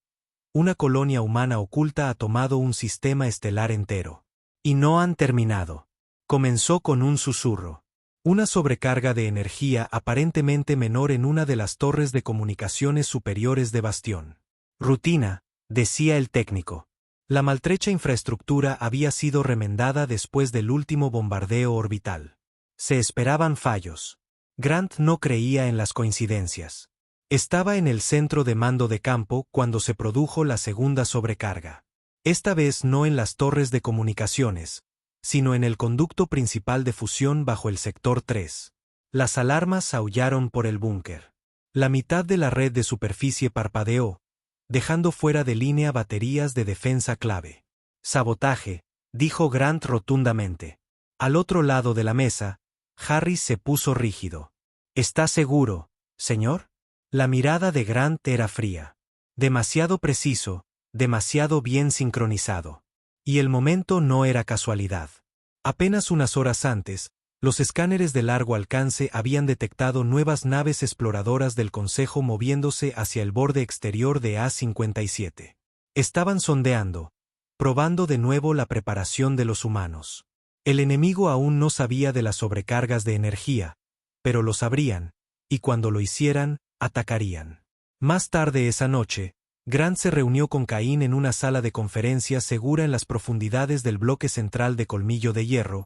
Una colonia humana oculta ha tomado un sistema estelar entero. Y no han terminado. Comenzó con un susurro. Una sobrecarga de energía aparentemente menor en una de las torres de comunicaciones superiores de Bastión. Rutina, decía el técnico. La maltrecha infraestructura había sido remendada después del último bombardeo orbital. Se esperaban fallos. Grant no creía en las coincidencias. Estaba en el centro de mando de campo cuando se produjo la segunda sobrecarga. Esta vez no en las torres de comunicaciones, sino en el conducto principal de fusión bajo el sector 3. Las alarmas aullaron por el búnker. La mitad de la red de superficie parpadeó, dejando fuera de línea baterías de defensa clave. Sabotaje, dijo Grant rotundamente. Al otro lado de la mesa, Harris se puso rígido. ¿Está seguro, señor? La mirada de Grant era fría. Demasiado preciso, demasiado bien sincronizado. Y el momento no era casualidad. Apenas unas horas antes, los escáneres de largo alcance habían detectado nuevas naves exploradoras del Consejo moviéndose hacia el borde exterior de A-57. Estaban sondeando, probando de nuevo la preparación de los humanos. El enemigo aún no sabía de las sobrecargas de energía, pero lo sabrían, y cuando lo hicieran, atacarían. Más tarde esa noche, Grant se reunió con Cain en una sala de conferencias segura en las profundidades del bloque central de Colmillo de Hierro,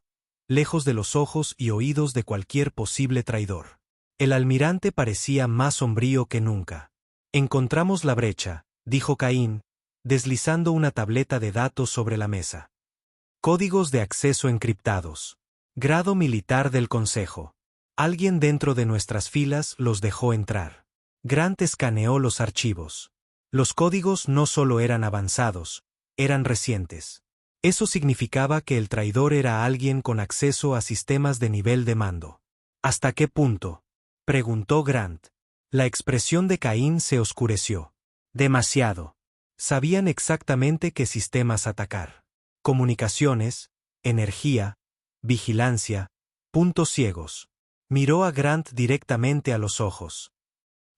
lejos de los ojos y oídos de cualquier posible traidor. El almirante parecía más sombrío que nunca. Encontramos la brecha, dijo Cain, deslizando una tableta de datos sobre la mesa. Códigos de acceso encriptados. Grado militar del Consejo. Alguien dentro de nuestras filas los dejó entrar. Grant escaneó los archivos. Los códigos no solo eran avanzados, eran recientes. Eso significaba que el traidor era alguien con acceso a sistemas de nivel de mando. ¿Hasta qué punto?, preguntó Grant. La expresión de Cain se oscureció. Demasiado. Sabían exactamente qué sistemas atacar. Comunicaciones, energía, vigilancia, puntos ciegos. Miró a Grant directamente a los ojos.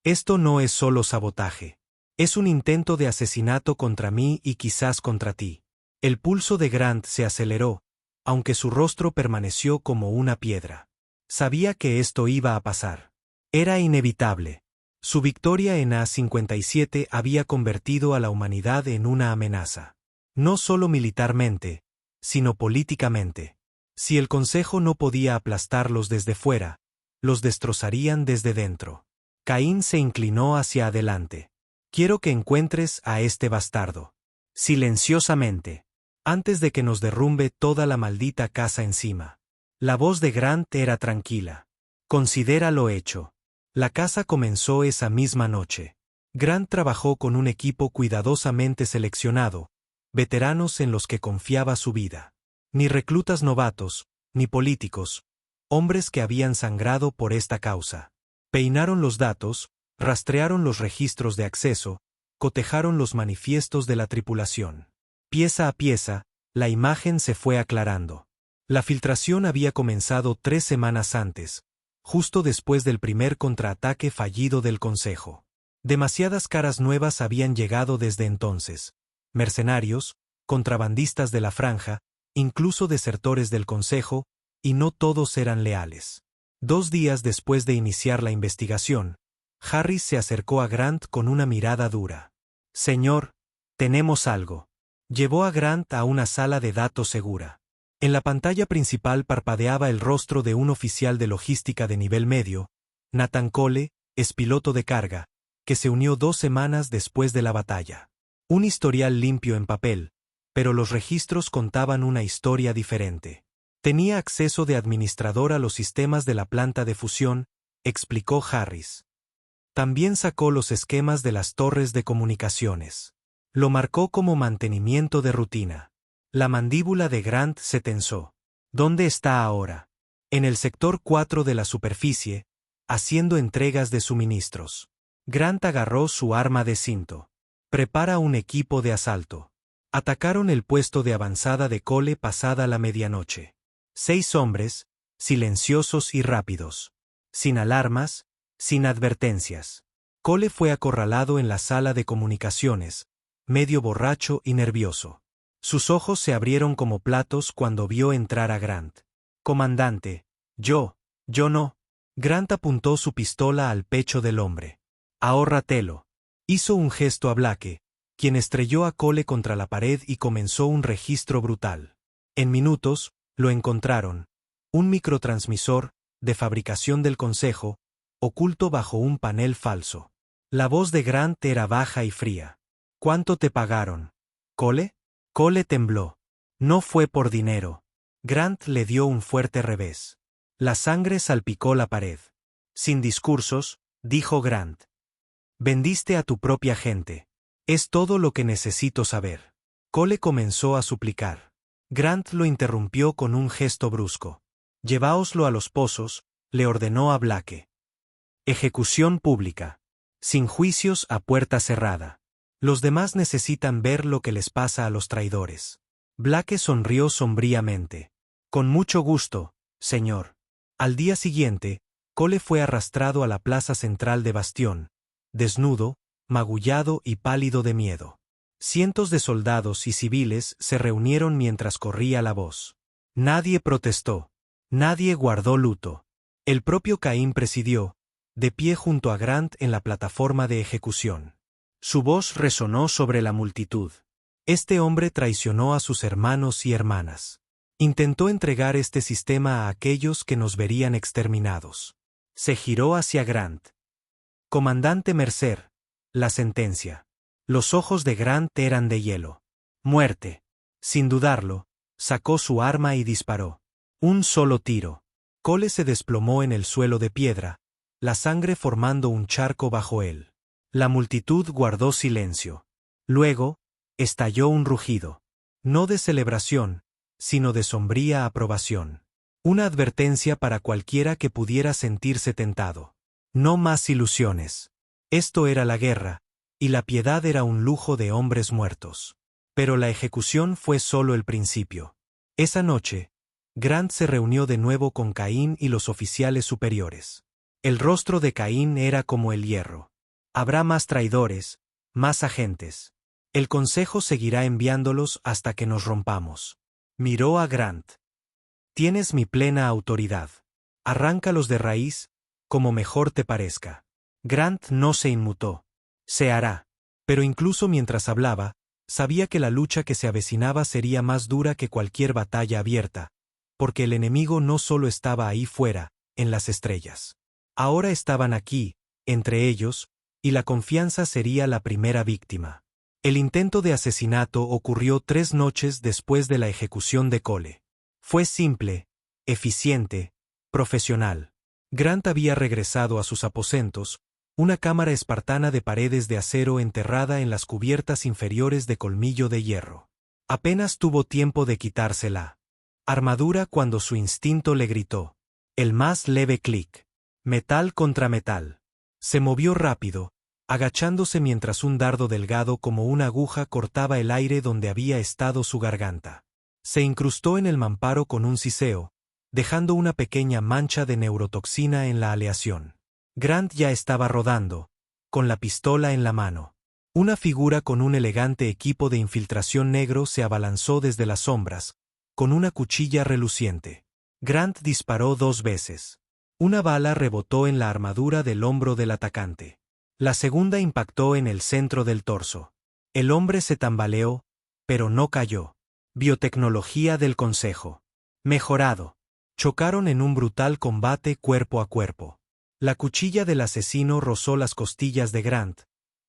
Esto no es solo sabotaje. Es un intento de asesinato contra mí y quizás contra ti. El pulso de Grant se aceleró, aunque su rostro permaneció como una piedra. Sabía que esto iba a pasar. Era inevitable. Su victoria en A-57 había convertido a la humanidad en una amenaza. No solo militarmente, sino políticamente. Si el Consejo no podía aplastarlos desde fuera, los destrozarían desde dentro. Caín se inclinó hacia adelante. Quiero que encuentres a este bastardo. Silenciosamente. Antes de que nos derrumbe toda la maldita casa encima. La voz de Grant era tranquila. Considera lo hecho. La caza comenzó esa misma noche. Grant trabajó con un equipo cuidadosamente seleccionado, veteranos en los que confiaba su vida. Ni reclutas novatos, ni políticos, hombres que habían sangrado por esta causa. Peinaron los datos, rastrearon los registros de acceso, cotejaron los manifiestos de la tripulación. Pieza a pieza, la imagen se fue aclarando. La filtración había comenzado 3 semanas antes, justo después del primer contraataque fallido del Consejo. Demasiadas caras nuevas habían llegado desde entonces. Mercenarios, contrabandistas de la franja, incluso desertores del Consejo, y no todos eran leales. 2 días después de iniciar la investigación, Harris se acercó a Grant con una mirada dura. «Señor, tenemos algo». Llevó a Grant a una sala de datos segura. En la pantalla principal parpadeaba el rostro de un oficial de logística de nivel medio, Nathan Cole, expiloto de carga, que se unió 2 semanas después de la batalla. Un historial limpio en papel, pero los registros contaban una historia diferente. Tenía acceso de administrador a los sistemas de la planta de fusión, explicó Harris. También sacó los esquemas de las torres de comunicaciones. Lo marcó como mantenimiento de rutina. La mandíbula de Grant se tensó. ¿Dónde está ahora? En el sector 4 de la superficie, haciendo entregas de suministros. Grant agarró su arma de cinto. Prepara un equipo de asalto. Atacaron el puesto de avanzada de Cole pasada la medianoche. 6 hombres, silenciosos y rápidos. Sin alarmas, sin advertencias. Cole fue acorralado en la sala de comunicaciones, medio borracho y nervioso. Sus ojos se abrieron como platos cuando vio entrar a Grant. «Comandante, yo no». Grant apuntó su pistola al pecho del hombre. «Ahórratelo». Hizo un gesto a Blake, quien estrelló a Cole contra la pared y comenzó un registro brutal. En minutos, lo encontraron. Un microtransmisor, de fabricación del Consejo, oculto bajo un panel falso. La voz de Grant era baja y fría. «¿Cuánto te pagaron? ¿Cole?» Cole tembló. No fue por dinero. Grant le dio un fuerte revés. La sangre salpicó la pared. «Sin discursos», dijo Grant. «Vendiste a tu propia gente. Es todo lo que necesito saber». Cole comenzó a suplicar. Grant lo interrumpió con un gesto brusco. «Lleváoslo a los pozos», le ordenó a Blake. «Ejecución pública. Sin juicios a puerta cerrada. Los demás necesitan ver lo que les pasa a los traidores». Blake sonrió sombríamente. «Con mucho gusto, señor». Al día siguiente, Cole fue arrastrado a la plaza central de Bastión, desnudo, magullado y pálido de miedo. Cientos de soldados y civiles se reunieron mientras corría la voz. Nadie protestó. Nadie guardó luto. El propio Caín presidió, de pie junto a Grant en la plataforma de ejecución. Su voz resonó sobre la multitud. Este hombre traicionó a sus hermanos y hermanas. Intentó entregar este sistema a aquellos que nos verían exterminados. Se giró hacia Grant. «Comandante Mercer, la sentencia». Los ojos de Grant eran de hielo. «Muerte». Sin dudarlo, sacó su arma y disparó. Un solo tiro. Cole se desplomó en el suelo de piedra, la sangre formando un charco bajo él. La multitud guardó silencio. Luego, estalló un rugido. No de celebración, sino de sombría aprobación. Una advertencia para cualquiera que pudiera sentirse tentado. No más ilusiones. Esto era la guerra, y la piedad era un lujo de hombres muertos. Pero la ejecución fue solo el principio. Esa noche, Grant se reunió de nuevo con Caín y los oficiales superiores. El rostro de Caín era como el hierro. Habrá más traidores, más agentes. El consejo seguirá enviándolos hasta que nos rompamos. Miró a Grant. Tienes mi plena autoridad. Arráncalos de raíz, como mejor te parezca. Grant no se inmutó. Se hará. Pero incluso mientras hablaba, sabía que la lucha que se avecinaba sería más dura que cualquier batalla abierta, porque el enemigo no solo estaba ahí fuera, en las estrellas. Ahora estaban aquí, entre ellos, y la confianza sería la primera víctima. El intento de asesinato ocurrió 3 noches después de la ejecución de Cole. Fue simple, eficiente, profesional. Grant había regresado a sus aposentos, una cámara espartana de paredes de acero enterrada en las cubiertas inferiores de colmillo de hierro. Apenas tuvo tiempo de quitársela armadura cuando su instinto le gritó. El más leve clic. Metal contra metal. Se movió rápido, agachándose mientras un dardo delgado como una aguja cortaba el aire donde había estado su garganta. Se incrustó en el mamparo con un siseo, dejando una pequeña mancha de neurotoxina en la aleación. Grant ya estaba rodando, con la pistola en la mano. Una figura con un elegante equipo de infiltración negro se abalanzó desde las sombras, con una cuchilla reluciente. Grant disparó 2 veces. Una bala rebotó en la armadura del hombro del atacante. La segunda impactó en el centro del torso. El hombre se tambaleó, pero no cayó. Biotecnología del Consejo. Mejorado. Chocaron en un brutal combate cuerpo a cuerpo. La cuchilla del asesino rozó las costillas de Grant,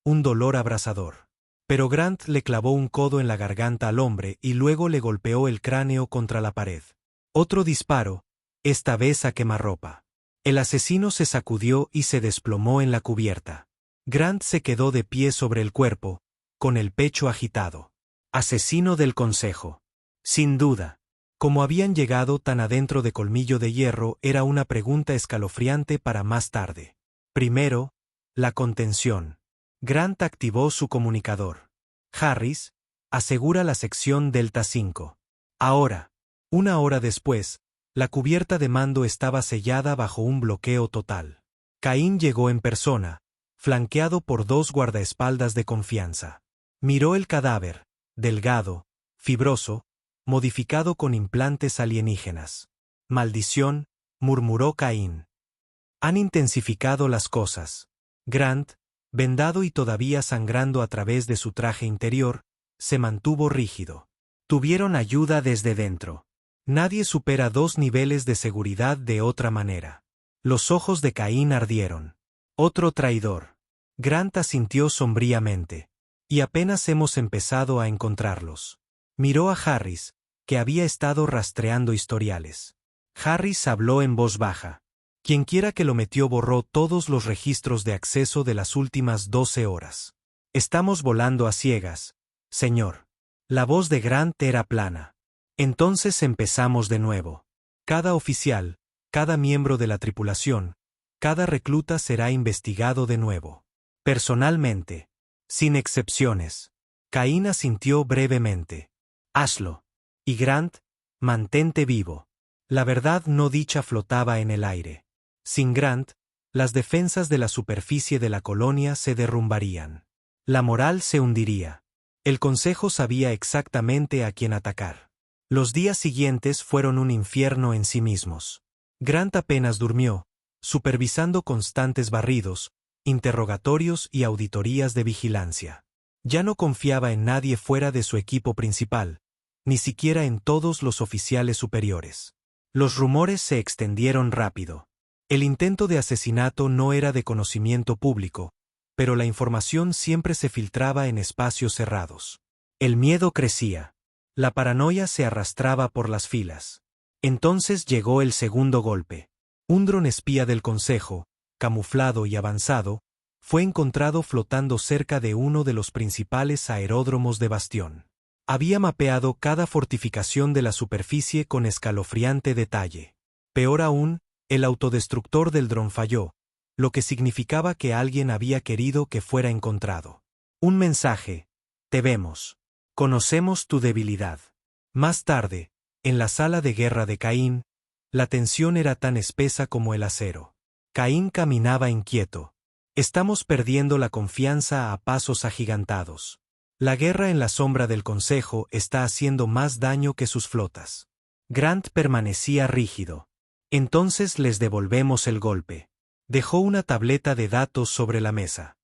un dolor abrasador. Pero Grant le clavó un codo en la garganta al hombre y luego le golpeó el cráneo contra la pared. Otro disparo, esta vez a quemarropa. El asesino se sacudió y se desplomó en la cubierta. Grant se quedó de pie sobre el cuerpo, con el pecho agitado. Asesino del Consejo. Sin duda. Cómo habían llegado tan adentro de colmillo de hierro era una pregunta escalofriante para más tarde. Primero, la contención. Grant activó su comunicador. Harris, asegura la sección Delta 5. Ahora, 1 hora después, la cubierta de mando estaba sellada bajo un bloqueo total. Caín llegó en persona, flanqueado por 2 guardaespaldas de confianza. Miró el cadáver, delgado, fibroso, modificado con implantes alienígenas. Maldición, murmuró Caín. Han intensificado las cosas. Grant, vendado y todavía sangrando a través de su traje interior, se mantuvo rígido. Tuvieron ayuda desde dentro. Nadie supera 2 niveles de seguridad de otra manera. Los ojos de Caín ardieron. Otro traidor. Grant asintió sombríamente. Y apenas hemos empezado a encontrarlos. Miró a Harris, que había estado rastreando historiales. Harris habló en voz baja. Quienquiera que lo metió borró todos los registros de acceso de las últimas 12 horas. Estamos volando a ciegas, señor. La voz de Grant era plana. Entonces empezamos de nuevo. Cada oficial, cada miembro de la tripulación, cada recluta será investigado de nuevo. Personalmente. Sin excepciones. Caín asintió brevemente. Hazlo. Y Grant, mantente vivo. La verdad no dicha flotaba en el aire. Sin Grant, las defensas de la superficie de la colonia se derrumbarían. La moral se hundiría. El Consejo sabía exactamente a quién atacar. Los días siguientes fueron un infierno en sí mismos. Grant apenas durmió, supervisando constantes barridos, interrogatorios y auditorías de vigilancia. Ya no confiaba en nadie fuera de su equipo principal, ni siquiera en todos los oficiales superiores. Los rumores se extendieron rápido. El intento de asesinato no era de conocimiento público, pero la información siempre se filtraba en espacios cerrados. El miedo crecía. La paranoia se arrastraba por las filas. Entonces llegó el segundo golpe. Un dron espía del Consejo, camuflado y avanzado, fue encontrado flotando cerca de uno de los principales aeródromos de Bastión. Había mapeado cada fortificación de la superficie con escalofriante detalle. Peor aún, el autodestructor del dron falló, lo que significaba que alguien había querido que fuera encontrado. Un mensaje. Te vemos. Conocemos tu debilidad. Más tarde, en la sala de guerra de Caín, la tensión era tan espesa como el acero. Caín caminaba inquieto. Estamos perdiendo la confianza a pasos agigantados. La guerra en la sombra del Consejo está haciendo más daño que sus flotas. Grant permanecía rígido. Entonces les devolvemos el golpe. Dejó una tableta de datos sobre la mesa.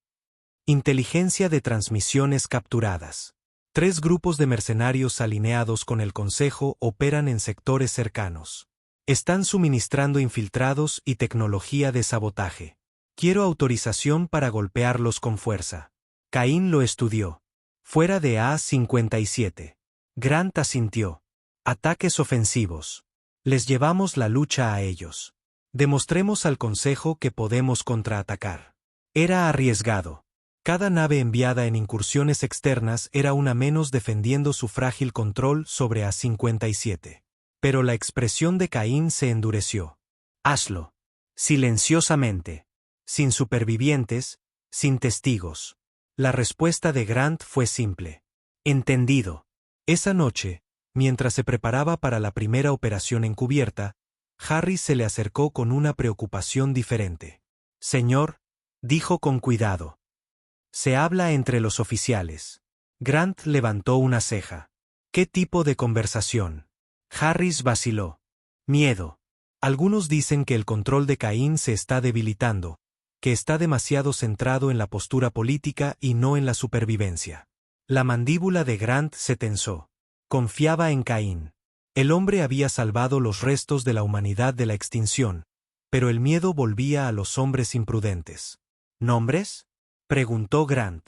Inteligencia de transmisiones capturadas. 3 grupos de mercenarios alineados con el Consejo operan en sectores cercanos. Están suministrando infiltrados y tecnología de sabotaje. Quiero autorización para golpearlos con fuerza. Caín lo estudió. Fuera de A-57. Grant asintió. Ataques ofensivos. Les llevamos la lucha a ellos. Demostremos al Consejo que podemos contraatacar. Era arriesgado. Cada nave enviada en incursiones externas era una menos defendiendo su frágil control sobre A-57. Pero la expresión de Caín se endureció. Hazlo. Silenciosamente. Sin supervivientes, sin testigos. La respuesta de Grant fue simple. Entendido. Esa noche, mientras se preparaba para la primera operación encubierta, Harris se le acercó con una preocupación diferente. Señor, dijo con cuidado. Se habla entre los oficiales. Grant levantó una ceja. ¿Qué tipo de conversación? Harris vaciló. Miedo. Algunos dicen que el control de Caín se está debilitando, que está demasiado centrado en la postura política y no en la supervivencia. La mandíbula de Grant se tensó. Confiaba en Caín. El hombre había salvado los restos de la humanidad de la extinción, pero el miedo volvía a los hombres imprudentes. ¿Nombres? Preguntó Grant.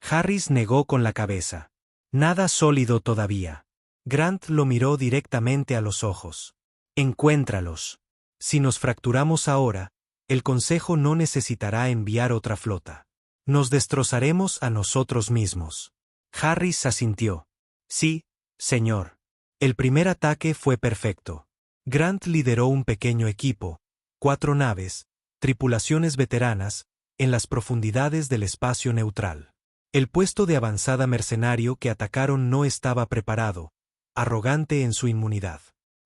Harris negó con la cabeza. Nada sólido todavía. Grant lo miró directamente a los ojos. Encuéntralos. Si nos fracturamos ahora, el Consejo no necesitará enviar otra flota. Nos destrozaremos a nosotros mismos. Harris asintió. Sí, señor. El primer ataque fue perfecto. Grant lideró un pequeño equipo, 4 naves, tripulaciones veteranas, en las profundidades del espacio neutral. El puesto de avanzada mercenario que atacaron no estaba preparado, arrogante en su inmunidad.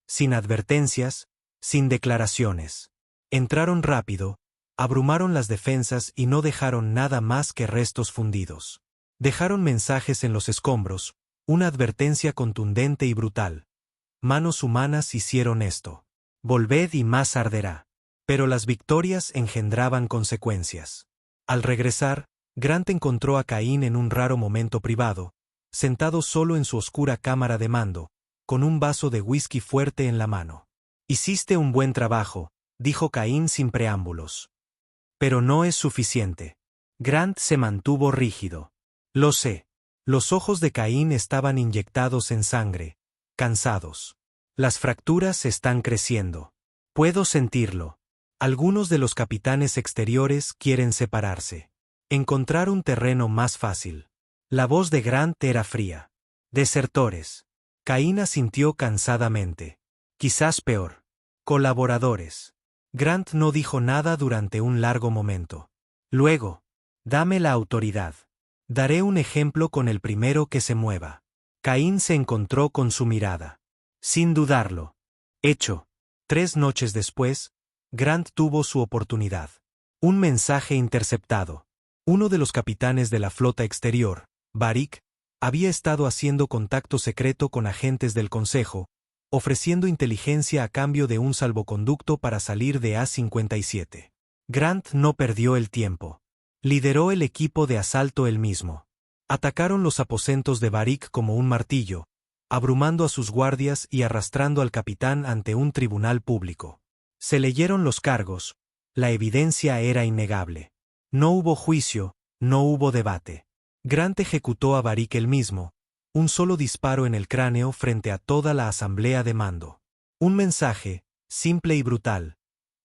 Sin advertencias, sin declaraciones. Entraron rápido, abrumaron las defensas y no dejaron nada más que restos fundidos. Dejaron mensajes en los escombros, una advertencia contundente y brutal. Manos humanas hicieron esto. Volved y más arderá. Pero las victorias engendraban consecuencias. Al regresar, Grant encontró a Caín en un raro momento privado, sentado solo en su oscura cámara de mando, con un vaso de whisky fuerte en la mano. Hiciste un buen trabajo, dijo Caín sin preámbulos. Pero no es suficiente. Grant se mantuvo rígido. Lo sé. Los ojos de Caín estaban inyectados en sangre, cansados. Las fracturas están creciendo. Puedo sentirlo. Algunos de los capitanes exteriores quieren separarse. Encontrar un terreno más fácil. La voz de Grant era fría. Desertores. Caín asintió cansadamente. Quizás peor. Colaboradores. Grant no dijo nada durante un largo momento. Luego, dame la autoridad. Daré un ejemplo con el primero que se mueva. Caín se encontró con su mirada. Sin dudarlo. Hecho. 3 noches después, Grant tuvo su oportunidad. Un mensaje interceptado. Uno de los capitanes de la flota exterior, Barik, había estado haciendo contacto secreto con agentes del Consejo, ofreciendo inteligencia a cambio de un salvoconducto para salir de A-57. Grant no perdió el tiempo. Lideró el equipo de asalto él mismo. Atacaron los aposentos de Barik como un martillo, abrumando a sus guardias y arrastrando al capitán ante un tribunal público. Se leyeron los cargos. La evidencia era innegable. No hubo juicio, no hubo debate. Grant ejecutó a Barik él mismo, un solo disparo en el cráneo frente a toda la asamblea de mando. Un mensaje, simple y brutal.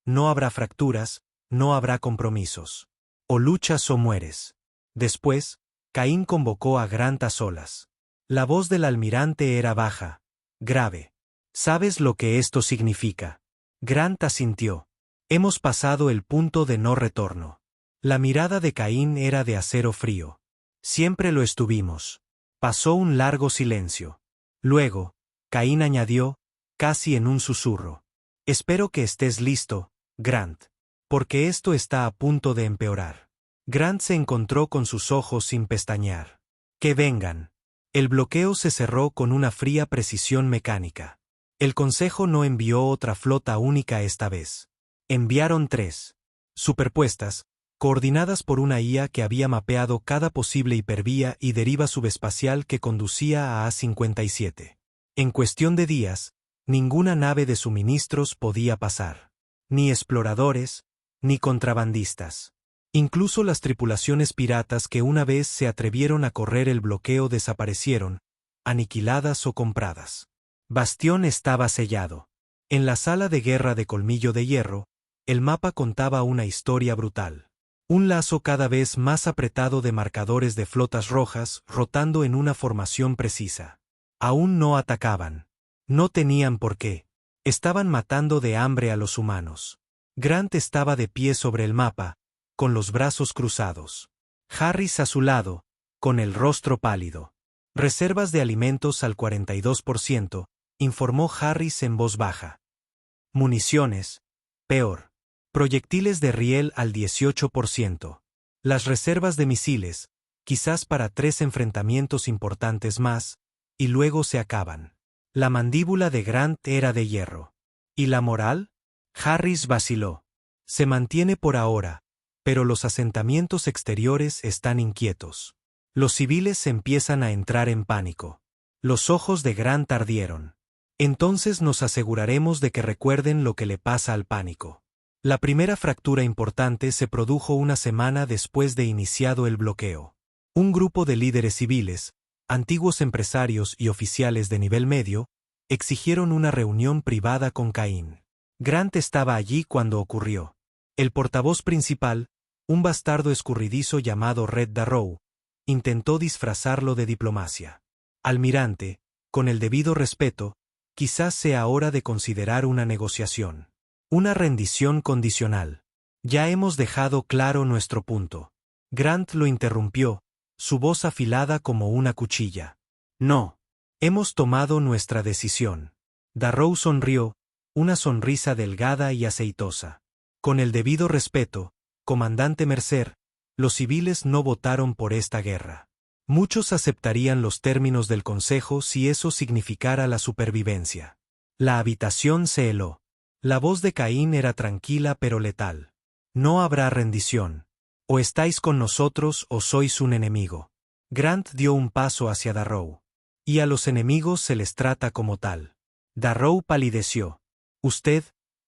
No habrá fracturas, no habrá compromisos. O luchas o mueres. Después, Caín convocó a Grant a solas. La voz del almirante era baja, grave. ¿Sabes lo que esto significa? Grant asintió. Hemos pasado el punto de no retorno. La mirada de Caín era de acero frío. Siempre lo estuvimos. Pasó un largo silencio. Luego, Caín añadió, casi en un susurro. Espero que estés listo, Grant. Porque esto está a punto de empeorar. Grant se encontró con sus ojos sin pestañear. Que vengan. El bloqueo se cerró con una fría precisión mecánica. El Consejo no envió otra flota única esta vez. Enviaron 3. Superpuestas, coordinadas por una IA que había mapeado cada posible hipervía y deriva subespacial que conducía a A-57. En cuestión de días, ninguna nave de suministros podía pasar. Ni exploradores, ni contrabandistas. Incluso las tripulaciones piratas que una vez se atrevieron a correr el bloqueo desaparecieron, aniquiladas o compradas. Bastión estaba sellado. En la sala de guerra de Colmillo de Hierro, el mapa contaba una historia brutal. Un lazo cada vez más apretado de marcadores de flotas rojas rotando en una formación precisa. Aún no atacaban. No tenían por qué. Estaban matando de hambre a los humanos. Grant estaba de pie sobre el mapa, con los brazos cruzados. Harris a su lado, con el rostro pálido. Reservas de alimentos al 42%, informó Harris en voz baja. Municiones, peor. Proyectiles de riel al 18%. Las reservas de misiles, quizás para 3 enfrentamientos importantes más, y luego se acaban. La mandíbula de Grant era de hierro. ¿Y la moral? Harris vaciló. Se mantiene por ahora, pero los asentamientos exteriores están inquietos. Los civiles empiezan a entrar en pánico. Los ojos de Grant ardieron. Entonces nos aseguraremos de que recuerden lo que le pasa al pánico. La primera fractura importante se produjo una semana después de iniciado el bloqueo. Un grupo de líderes civiles, antiguos empresarios y oficiales de nivel medio, exigieron una reunión privada con Caín. Grant estaba allí cuando ocurrió. El portavoz principal, un bastardo escurridizo llamado Red Darrow, intentó disfrazarlo de diplomacia. Almirante, con el debido respeto, quizás sea hora de considerar una negociación. Una rendición condicional. Ya hemos dejado claro nuestro punto. Grant lo interrumpió, su voz afilada como una cuchilla. No. Hemos tomado nuestra decisión. Darrow sonrió, una sonrisa delgada y aceitosa. Con el debido respeto, comandante Mercer, los civiles no votaron por esta guerra. Muchos aceptarían los términos del Consejo si eso significara la supervivencia. La habitación se heló. La voz de Caín era tranquila pero letal. No habrá rendición. O estáis con nosotros o sois un enemigo. Grant dio un paso hacia Darrow. Y a los enemigos se les trata como tal. Darrow palideció. Usted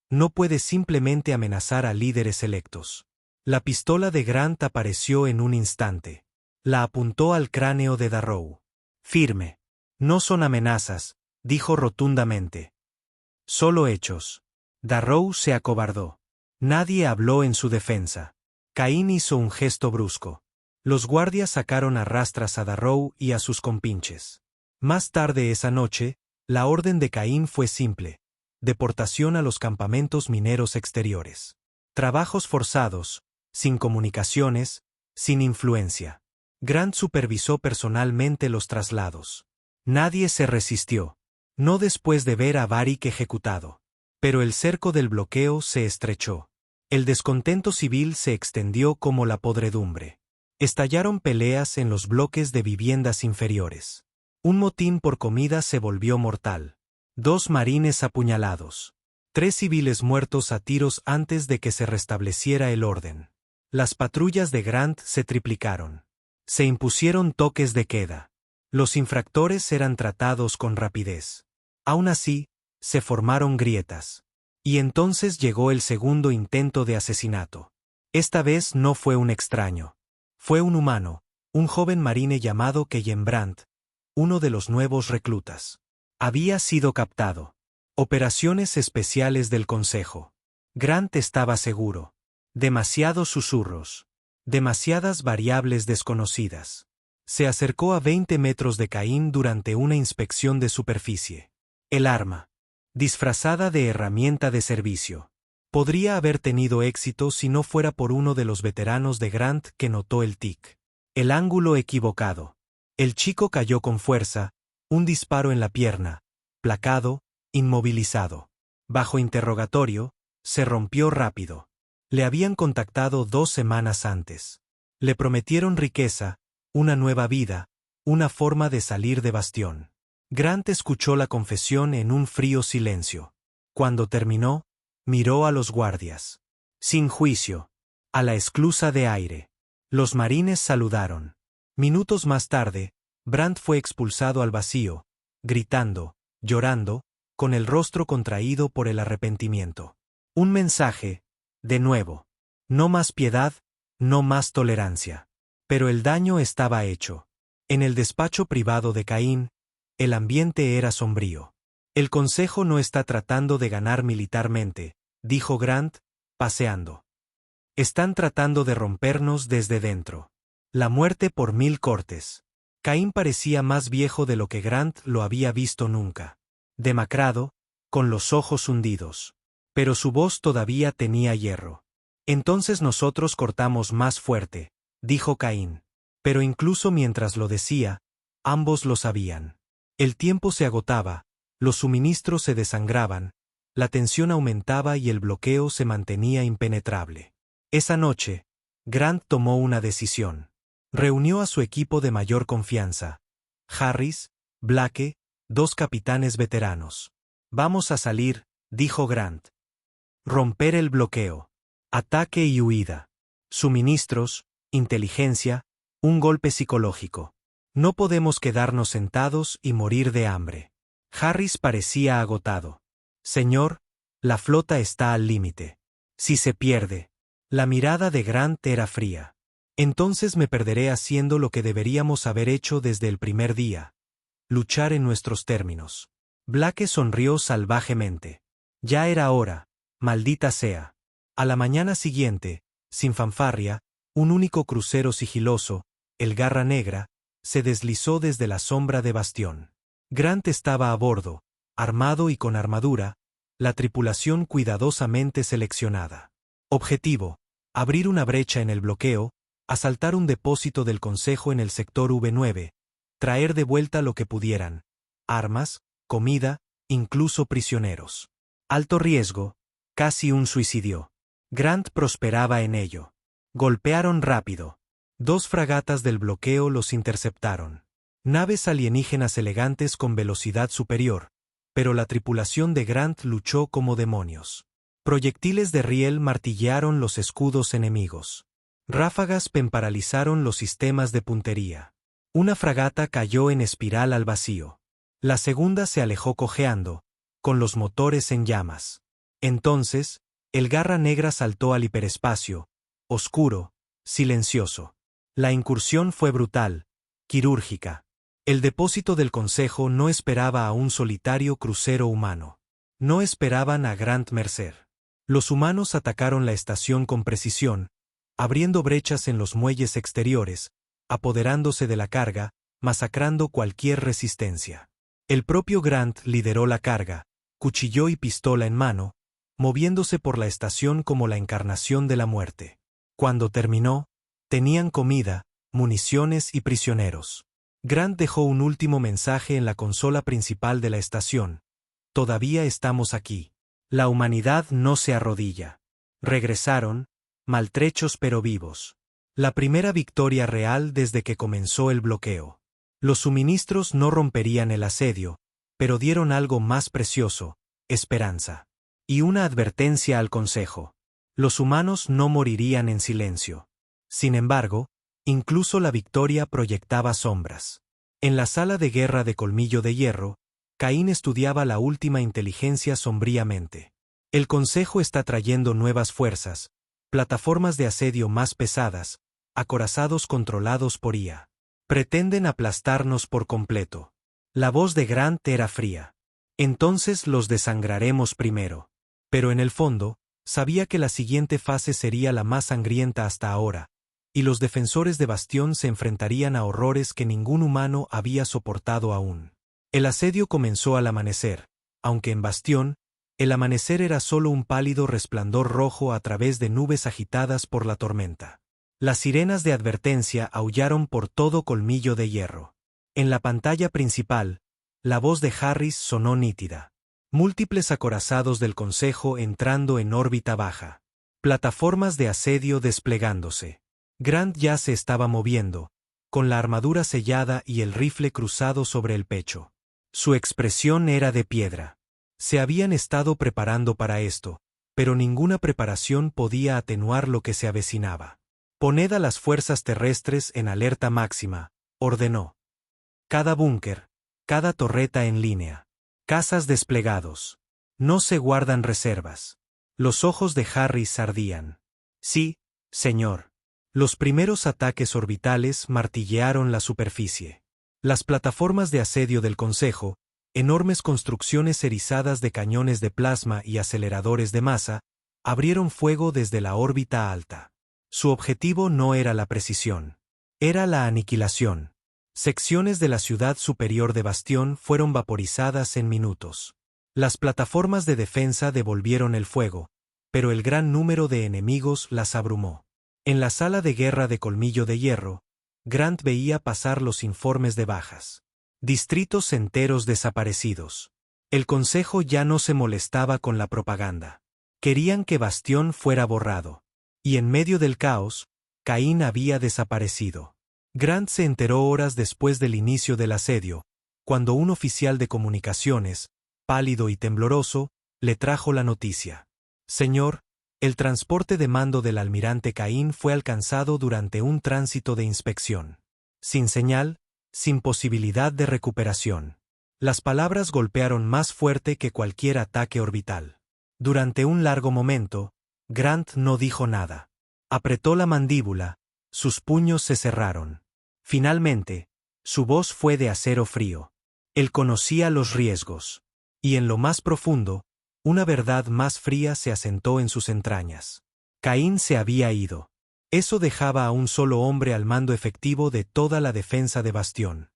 no puede simplemente amenazar a líderes electos. La pistola de Grant apareció en un instante. La apuntó al cráneo de Darrow. Firme. No son amenazas, dijo rotundamente. Solo hechos. Darrow se acobardó. Nadie habló en su defensa. Caín hizo un gesto brusco. Los guardias sacaron a rastras a Darrow y a sus compinches. Más tarde esa noche, la orden de Caín fue simple: deportación a los campamentos mineros exteriores. Trabajos forzados, sin comunicaciones, sin influencia. Grant supervisó personalmente los traslados. Nadie se resistió. No después de ver a Varick ejecutado. Pero el cerco del bloqueo se estrechó. El descontento civil se extendió como la podredumbre. Estallaron peleas en los bloques de viviendas inferiores. Un motín por comida se volvió mortal. 2 marines apuñalados. 3 civiles muertos a tiros antes de que se restableciera el orden. Las patrullas de Grant se triplicaron. Se impusieron toques de queda. Los infractores eran tratados con rapidez. Aún así, se formaron grietas. Y entonces llegó el segundo intento de asesinato. Esta vez no fue un extraño. Fue un humano, un joven marine llamado Keyen Brandt, uno de los nuevos reclutas. Había sido captado. Operaciones especiales del Consejo. Grant estaba seguro. Demasiados susurros. Demasiadas variables desconocidas. Se acercó a 20 metros de Caín durante una inspección de superficie. El arma, disfrazada de herramienta de servicio, podría haber tenido éxito si no fuera por uno de los veteranos de Grant que notó el tic. El ángulo equivocado. El chico cayó con fuerza, un disparo en la pierna, placado, inmovilizado. Bajo interrogatorio, se rompió rápido. Le habían contactado 2 semanas antes. Le prometieron riqueza, una nueva vida, una forma de salir de Bastión. Grant escuchó la confesión en un frío silencio. Cuando terminó, miró a los guardias. Sin juicio. A la esclusa de aire. Los marines saludaron. Minutos más tarde, Brandt fue expulsado al vacío, gritando, llorando, con el rostro contraído por el arrepentimiento. Un mensaje, de nuevo. No más piedad, no más tolerancia. Pero el daño estaba hecho. En el despacho privado de Caín, el ambiente era sombrío. El Consejo no está tratando de ganar militarmente, dijo Grant, paseando. Están tratando de rompernos desde dentro. La muerte por 1000 cortes. Caín parecía más viejo de lo que Grant lo había visto nunca. Demacrado, con los ojos hundidos. Pero su voz todavía tenía hierro. Entonces nosotros cortamos más fuerte, dijo Caín. Pero incluso mientras lo decía, ambos lo sabían. El tiempo se agotaba, los suministros se desangraban, la tensión aumentaba y el bloqueo se mantenía impenetrable. Esa noche, Grant tomó una decisión. Reunió a su equipo de mayor confianza. Harris, Blake, 2 capitanes veteranos. Vamos a salir, dijo Grant. Romper el bloqueo. Ataque y huida. Suministros, inteligencia, un golpe psicológico. No podemos quedarnos sentados y morir de hambre. Harris parecía agotado. Señor, la flota está al límite. Si se pierde. La mirada de Grant era fría. Entonces me perderé haciendo lo que deberíamos haber hecho desde el primer día. Luchar en nuestros términos. Blake sonrió salvajemente. Ya era hora, maldita sea. A la mañana siguiente, sin fanfarria, un único crucero sigiloso, el Garra Negra, se deslizó desde la sombra de Bastión. Grant estaba a bordo, armado y con armadura, la tripulación cuidadosamente seleccionada. Objetivo: abrir una brecha en el bloqueo, asaltar un depósito del Consejo en el sector V9, traer de vuelta lo que pudieran, armas, comida, incluso prisioneros. Alto riesgo, casi un suicidio. Grant prosperaba en ello. Golpearon rápido. 2 fragatas del bloqueo los interceptaron. Naves alienígenas elegantes con velocidad superior, pero la tripulación de Grant luchó como demonios. Proyectiles de riel martillearon los escudos enemigos. Ráfagas paralizaron los sistemas de puntería. Una fragata cayó en espiral al vacío. La segunda se alejó cojeando, con los motores en llamas. Entonces, el Garra Negra saltó al hiperespacio, oscuro, silencioso. La incursión fue brutal, quirúrgica. El depósito del Consejo no esperaba a un solitario crucero humano. No esperaban a Grant Mercer. Los humanos atacaron la estación con precisión, abriendo brechas en los muelles exteriores, apoderándose de la carga, masacrando cualquier resistencia. El propio Grant lideró la carga, cuchillo y pistola en mano, moviéndose por la estación como la encarnación de la muerte. Cuando terminó, tenían comida, municiones y prisioneros. Grant dejó un último mensaje en la consola principal de la estación. Todavía estamos aquí. La humanidad no se arrodilla. Regresaron, maltrechos pero vivos. La primera victoria real desde que comenzó el bloqueo. Los suministros no romperían el asedio, pero dieron algo más precioso, esperanza. Y una advertencia al Consejo. Los humanos no morirían en silencio. Sin embargo, incluso la victoria proyectaba sombras. En la sala de guerra de Colmillo de Hierro, Caín estudiaba la última inteligencia sombríamente. El Consejo está trayendo nuevas fuerzas, plataformas de asedio más pesadas, acorazados controlados por IA. Pretenden aplastarnos por completo. La voz de Grant era fría. Entonces los desangraremos primero. Pero en el fondo, sabía que la siguiente fase sería la más sangrienta hasta ahora, y los defensores de Bastión se enfrentarían a horrores que ningún humano había soportado aún. El asedio comenzó al amanecer, aunque en Bastión, el amanecer era solo un pálido resplandor rojo a través de nubes agitadas por la tormenta. Las sirenas de advertencia aullaron por todo Colmillo de Hierro. En la pantalla principal, la voz de Harris sonó nítida. Múltiples acorazados del Consejo entrando en órbita baja. Plataformas de asedio desplegándose. Grant ya se estaba moviendo, con la armadura sellada y el rifle cruzado sobre el pecho. Su expresión era de piedra. Se habían estado preparando para esto, pero ninguna preparación podía atenuar lo que se avecinaba. Poned a las fuerzas terrestres en alerta máxima, ordenó. Cada búnker, cada torreta en línea. Cazas desplegados. No se guardan reservas. Los ojos de Harris ardían. Sí, señor. Los primeros ataques orbitales martillearon la superficie. Las plataformas de asedio del Consejo, enormes construcciones erizadas de cañones de plasma y aceleradores de masa, abrieron fuego desde la órbita alta. Su objetivo no era la precisión. Era la aniquilación. Secciones de la ciudad superior de Bastión fueron vaporizadas en minutos. Las plataformas de defensa devolvieron el fuego, pero el gran número de enemigos las abrumó. En la sala de guerra de Colmillo de Hierro, Grant veía pasar los informes de bajas. Distritos enteros desaparecidos. El Consejo ya no se molestaba con la propaganda. Querían que Bastión fuera borrado. Y en medio del caos, Caín había desaparecido. Grant se enteró horas después del inicio del asedio, cuando un oficial de comunicaciones, pálido y tembloroso, le trajo la noticia. Señor, el transporte de mando del almirante Caín fue alcanzado durante un tránsito de inspección. Sin señal, sin posibilidad de recuperación. Las palabras golpearon más fuerte que cualquier ataque orbital. Durante un largo momento, Grant no dijo nada. Apretó la mandíbula, sus puños se cerraron. Finalmente, su voz fue de acero frío. Él conocía los riesgos. Y en lo más profundo, una verdad más fría se asentó en sus entrañas. Caín se había ido. Eso dejaba a un solo hombre al mando efectivo de toda la defensa de Bastión.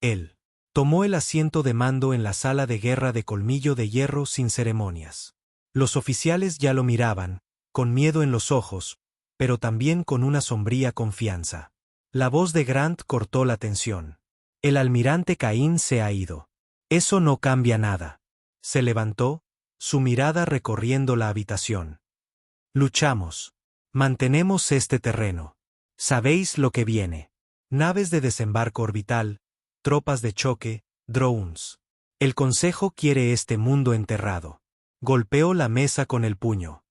Él tomó el asiento de mando en la sala de guerra de Colmillo de Hierro sin ceremonias. Los oficiales ya lo miraban, con miedo en los ojos, pero también con una sombría confianza. La voz de Grant cortó la tensión. El almirante Caín se ha ido. Eso no cambia nada. Se levantó, su mirada recorriendo la habitación. Luchamos. Mantenemos este terreno. Sabéis lo que viene. Naves de desembarco orbital, tropas de choque, drones. El Consejo quiere este mundo enterrado. Golpeó la mesa con el puño.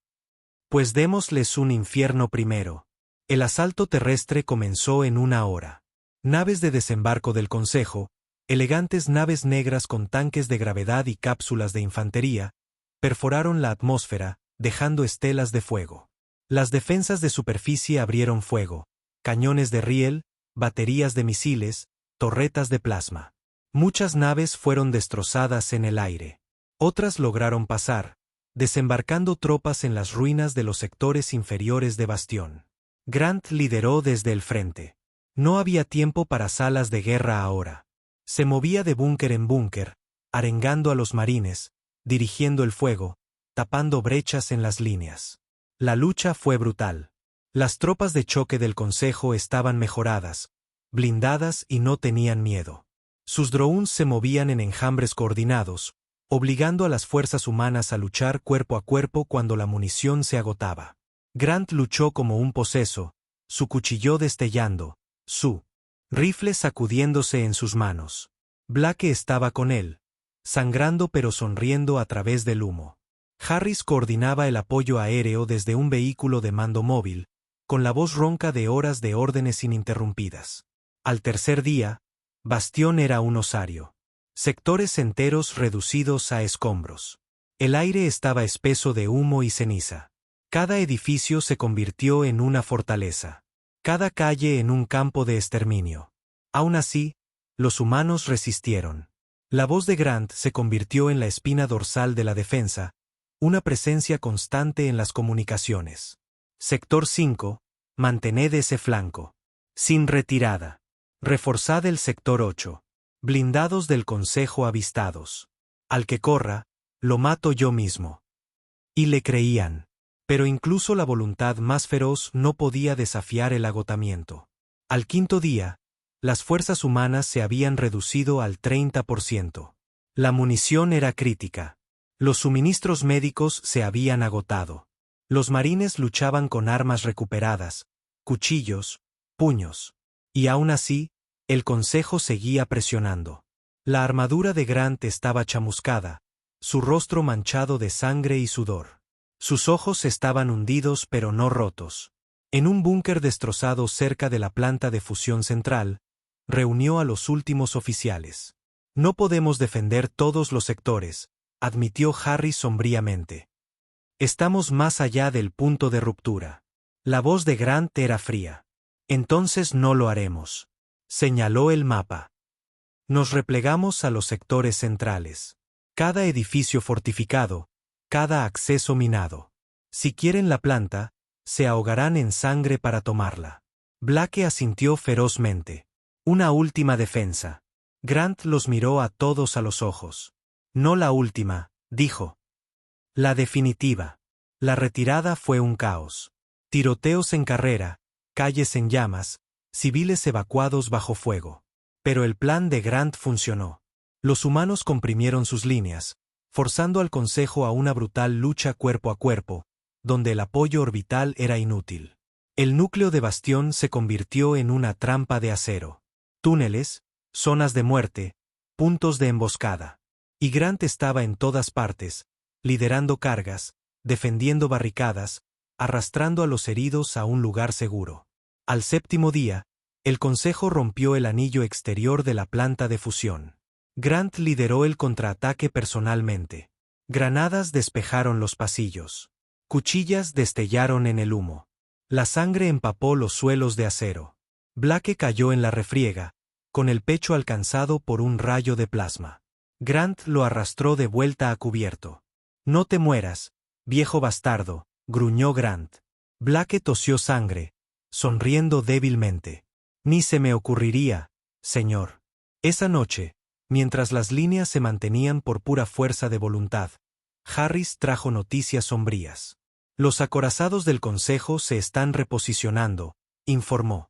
Pues démosles un infierno primero. El asalto terrestre comenzó en 1 hora. Naves de desembarco del Consejo, elegantes naves negras con tanques de gravedad y cápsulas de infantería, perforaron la atmósfera, dejando estelas de fuego. Las defensas de superficie abrieron fuego, cañones de riel, baterías de misiles, torretas de plasma. Muchas naves fueron destrozadas en el aire. Otras lograron pasar, desembarcando tropas en las ruinas de los sectores inferiores de Bastión. Grant lideró desde el frente. No había tiempo para salas de guerra ahora. Se movía de búnker en búnker, arengando a los marines, dirigiendo el fuego, tapando brechas en las líneas. La lucha fue brutal. Las tropas de choque del Consejo estaban mejoradas, blindadas y no tenían miedo. Sus drones se movían en enjambres coordinados, obligando a las fuerzas humanas a luchar cuerpo a cuerpo cuando la munición se agotaba. Grant luchó como un poseso, su cuchillo destellando, su rifle sacudiéndose en sus manos. Blake estaba con él, sangrando pero sonriendo a través del humo. Harris coordinaba el apoyo aéreo desde un vehículo de mando móvil, con la voz ronca de horas de órdenes ininterrumpidas. Al tercer día, Bastión era un osario. Sectores enteros reducidos a escombros. El aire estaba espeso de humo y ceniza. Cada edificio se convirtió en una fortaleza. Cada calle en un campo de exterminio. Aún así, los humanos resistieron. La voz de Grant se convirtió en la espina dorsal de la defensa, una presencia constante en las comunicaciones. Sector 5, mantened ese flanco. Sin retirada. Reforzad el sector 8. Blindados del Consejo avistados. Al que corra, lo mato yo mismo. Y le creían. Pero incluso la voluntad más feroz no podía desafiar el agotamiento. Al quinto día, las fuerzas humanas se habían reducido al 30%. La munición era crítica. Los suministros médicos se habían agotado. Los marines luchaban con armas recuperadas, cuchillos, puños. Y aún así, el Consejo seguía presionando. La armadura de Grant estaba chamuscada, su rostro manchado de sangre y sudor. Sus ojos estaban hundidos pero no rotos. En un búnker destrozado cerca de la planta de fusión central, reunió a los últimos oficiales. No podemos defender todos los sectores, admitió Harris sombríamente. Estamos más allá del punto de ruptura. La voz de Grant era fría. Entonces no lo haremos. Señaló el mapa. Nos replegamos a los sectores centrales. Cada edificio fortificado, cada acceso minado. Si quieren la planta, se ahogarán en sangre para tomarla. Blake asintió ferozmente. Una última defensa. Grant los miró a todos a los ojos. No la última, dijo. La definitiva. La retirada fue un caos. Tiroteos en carrera, calles en llamas, civiles evacuados bajo fuego. Pero el plan de Grant funcionó. Los humanos comprimieron sus líneas, forzando al Consejo a una brutal lucha cuerpo a cuerpo, donde el apoyo orbital era inútil. El núcleo de Bastión se convirtió en una trampa de acero. Túneles, zonas de muerte, puntos de emboscada. Y Grant estaba en todas partes, liderando cargas, defendiendo barricadas, arrastrando a los heridos a un lugar seguro. Al séptimo día, el Consejo rompió el anillo exterior de la planta de fusión. Grant lideró el contraataque personalmente. Granadas despejaron los pasillos. Cuchillas destellaron en el humo. La sangre empapó los suelos de acero. Blake cayó en la refriega, con el pecho alcanzado por un rayo de plasma. Grant lo arrastró de vuelta a cubierto. No te mueras, viejo bastardo, gruñó Grant. Blake tosió sangre, sonriendo débilmente. Ni se me ocurriría, señor. Esa noche, mientras las líneas se mantenían por pura fuerza de voluntad, Harris trajo noticias sombrías. Los acorazados del Consejo se están reposicionando, informó.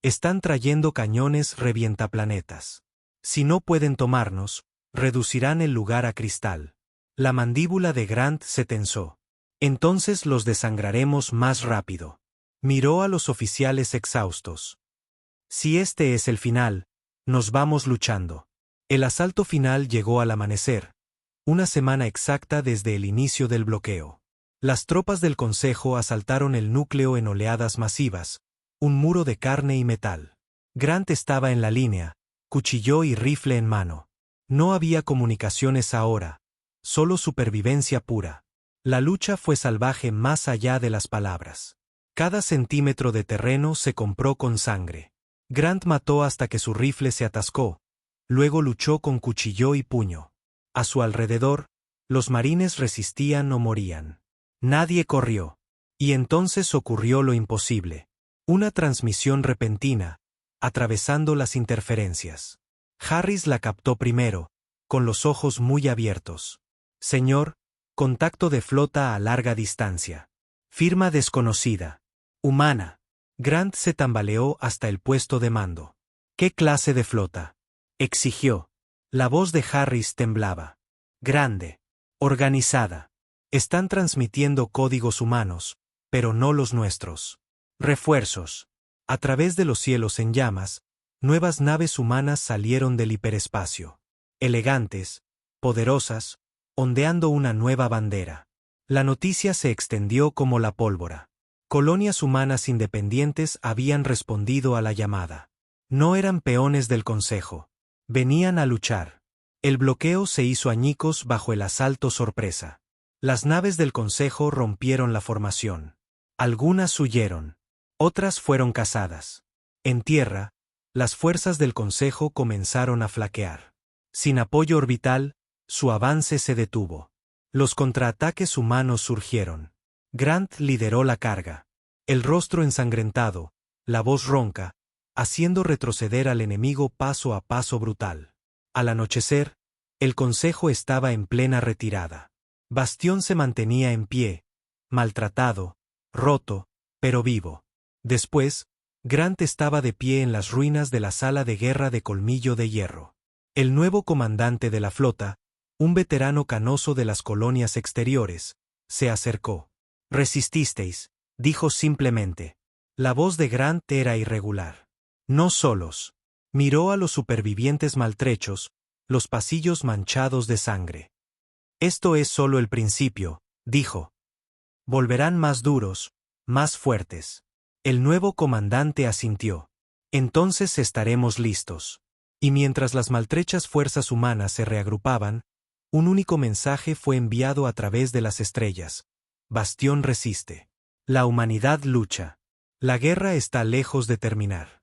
Están trayendo cañones revientaplanetas. Si no pueden tomarnos, reducirán el lugar a cristal. La mandíbula de Grant se tensó. Entonces los desangraremos más rápido. Miró a los oficiales exhaustos. Si este es el final, nos vamos luchando. El asalto final llegó al amanecer, una semana exacta desde el inicio del bloqueo. Las tropas del Consejo asaltaron el núcleo en oleadas masivas, un muro de carne y metal. Grant estaba en la línea, cuchillo y rifle en mano. No había comunicaciones ahora, solo supervivencia pura. La lucha fue salvaje más allá de las palabras. Cada centímetro de terreno se compró con sangre. Grant mató hasta que su rifle se atascó, luego luchó con cuchillo y puño. A su alrededor, los marines resistían o morían. Nadie corrió. Y entonces ocurrió lo imposible. Una transmisión repentina, atravesando las interferencias. Harris la captó primero, con los ojos muy abiertos. Señor, contacto de flota a larga distancia. Firma desconocida. Humana. Grant se tambaleó hasta el puesto de mando. ¿Qué clase de flota? Exigió. La voz de Harris temblaba. Grande. Organizada. Están transmitiendo códigos humanos, pero no los nuestros. Refuerzos. A través de los cielos en llamas, nuevas naves humanas salieron del hiperespacio. Elegantes, poderosas, ondeando una nueva bandera. La noticia se extendió como la pólvora. Colonias humanas independientes habían respondido a la llamada. No eran peones del Consejo. Venían a luchar. El bloqueo se hizo añicos bajo el asalto sorpresa. Las naves del Consejo rompieron la formación. Algunas huyeron. Otras fueron cazadas. En tierra, las fuerzas del Consejo comenzaron a flaquear. Sin apoyo orbital, su avance se detuvo. Los contraataques humanos surgieron. Grant lideró la carga. El rostro ensangrentado, la voz ronca, haciendo retroceder al enemigo paso a paso brutal. Al anochecer, el Consejo estaba en plena retirada. Bastión se mantenía en pie, maltratado, roto, pero vivo. Después, Grant estaba de pie en las ruinas de la sala de guerra de Colmillo de Hierro. El nuevo comandante de la flota, un veterano canoso de las colonias exteriores, se acercó. «Resististeis», dijo simplemente. La voz de Grant era irregular. «No solos». Miró a los supervivientes maltrechos, los pasillos manchados de sangre. «Esto es solo el principio», dijo. «Volverán más duros, más fuertes». El nuevo comandante asintió. «Entonces estaremos listos». Y mientras las maltrechas fuerzas humanas se reagrupaban, un único mensaje fue enviado a través de las estrellas. Bastión resiste. La humanidad lucha. La guerra está lejos de terminar.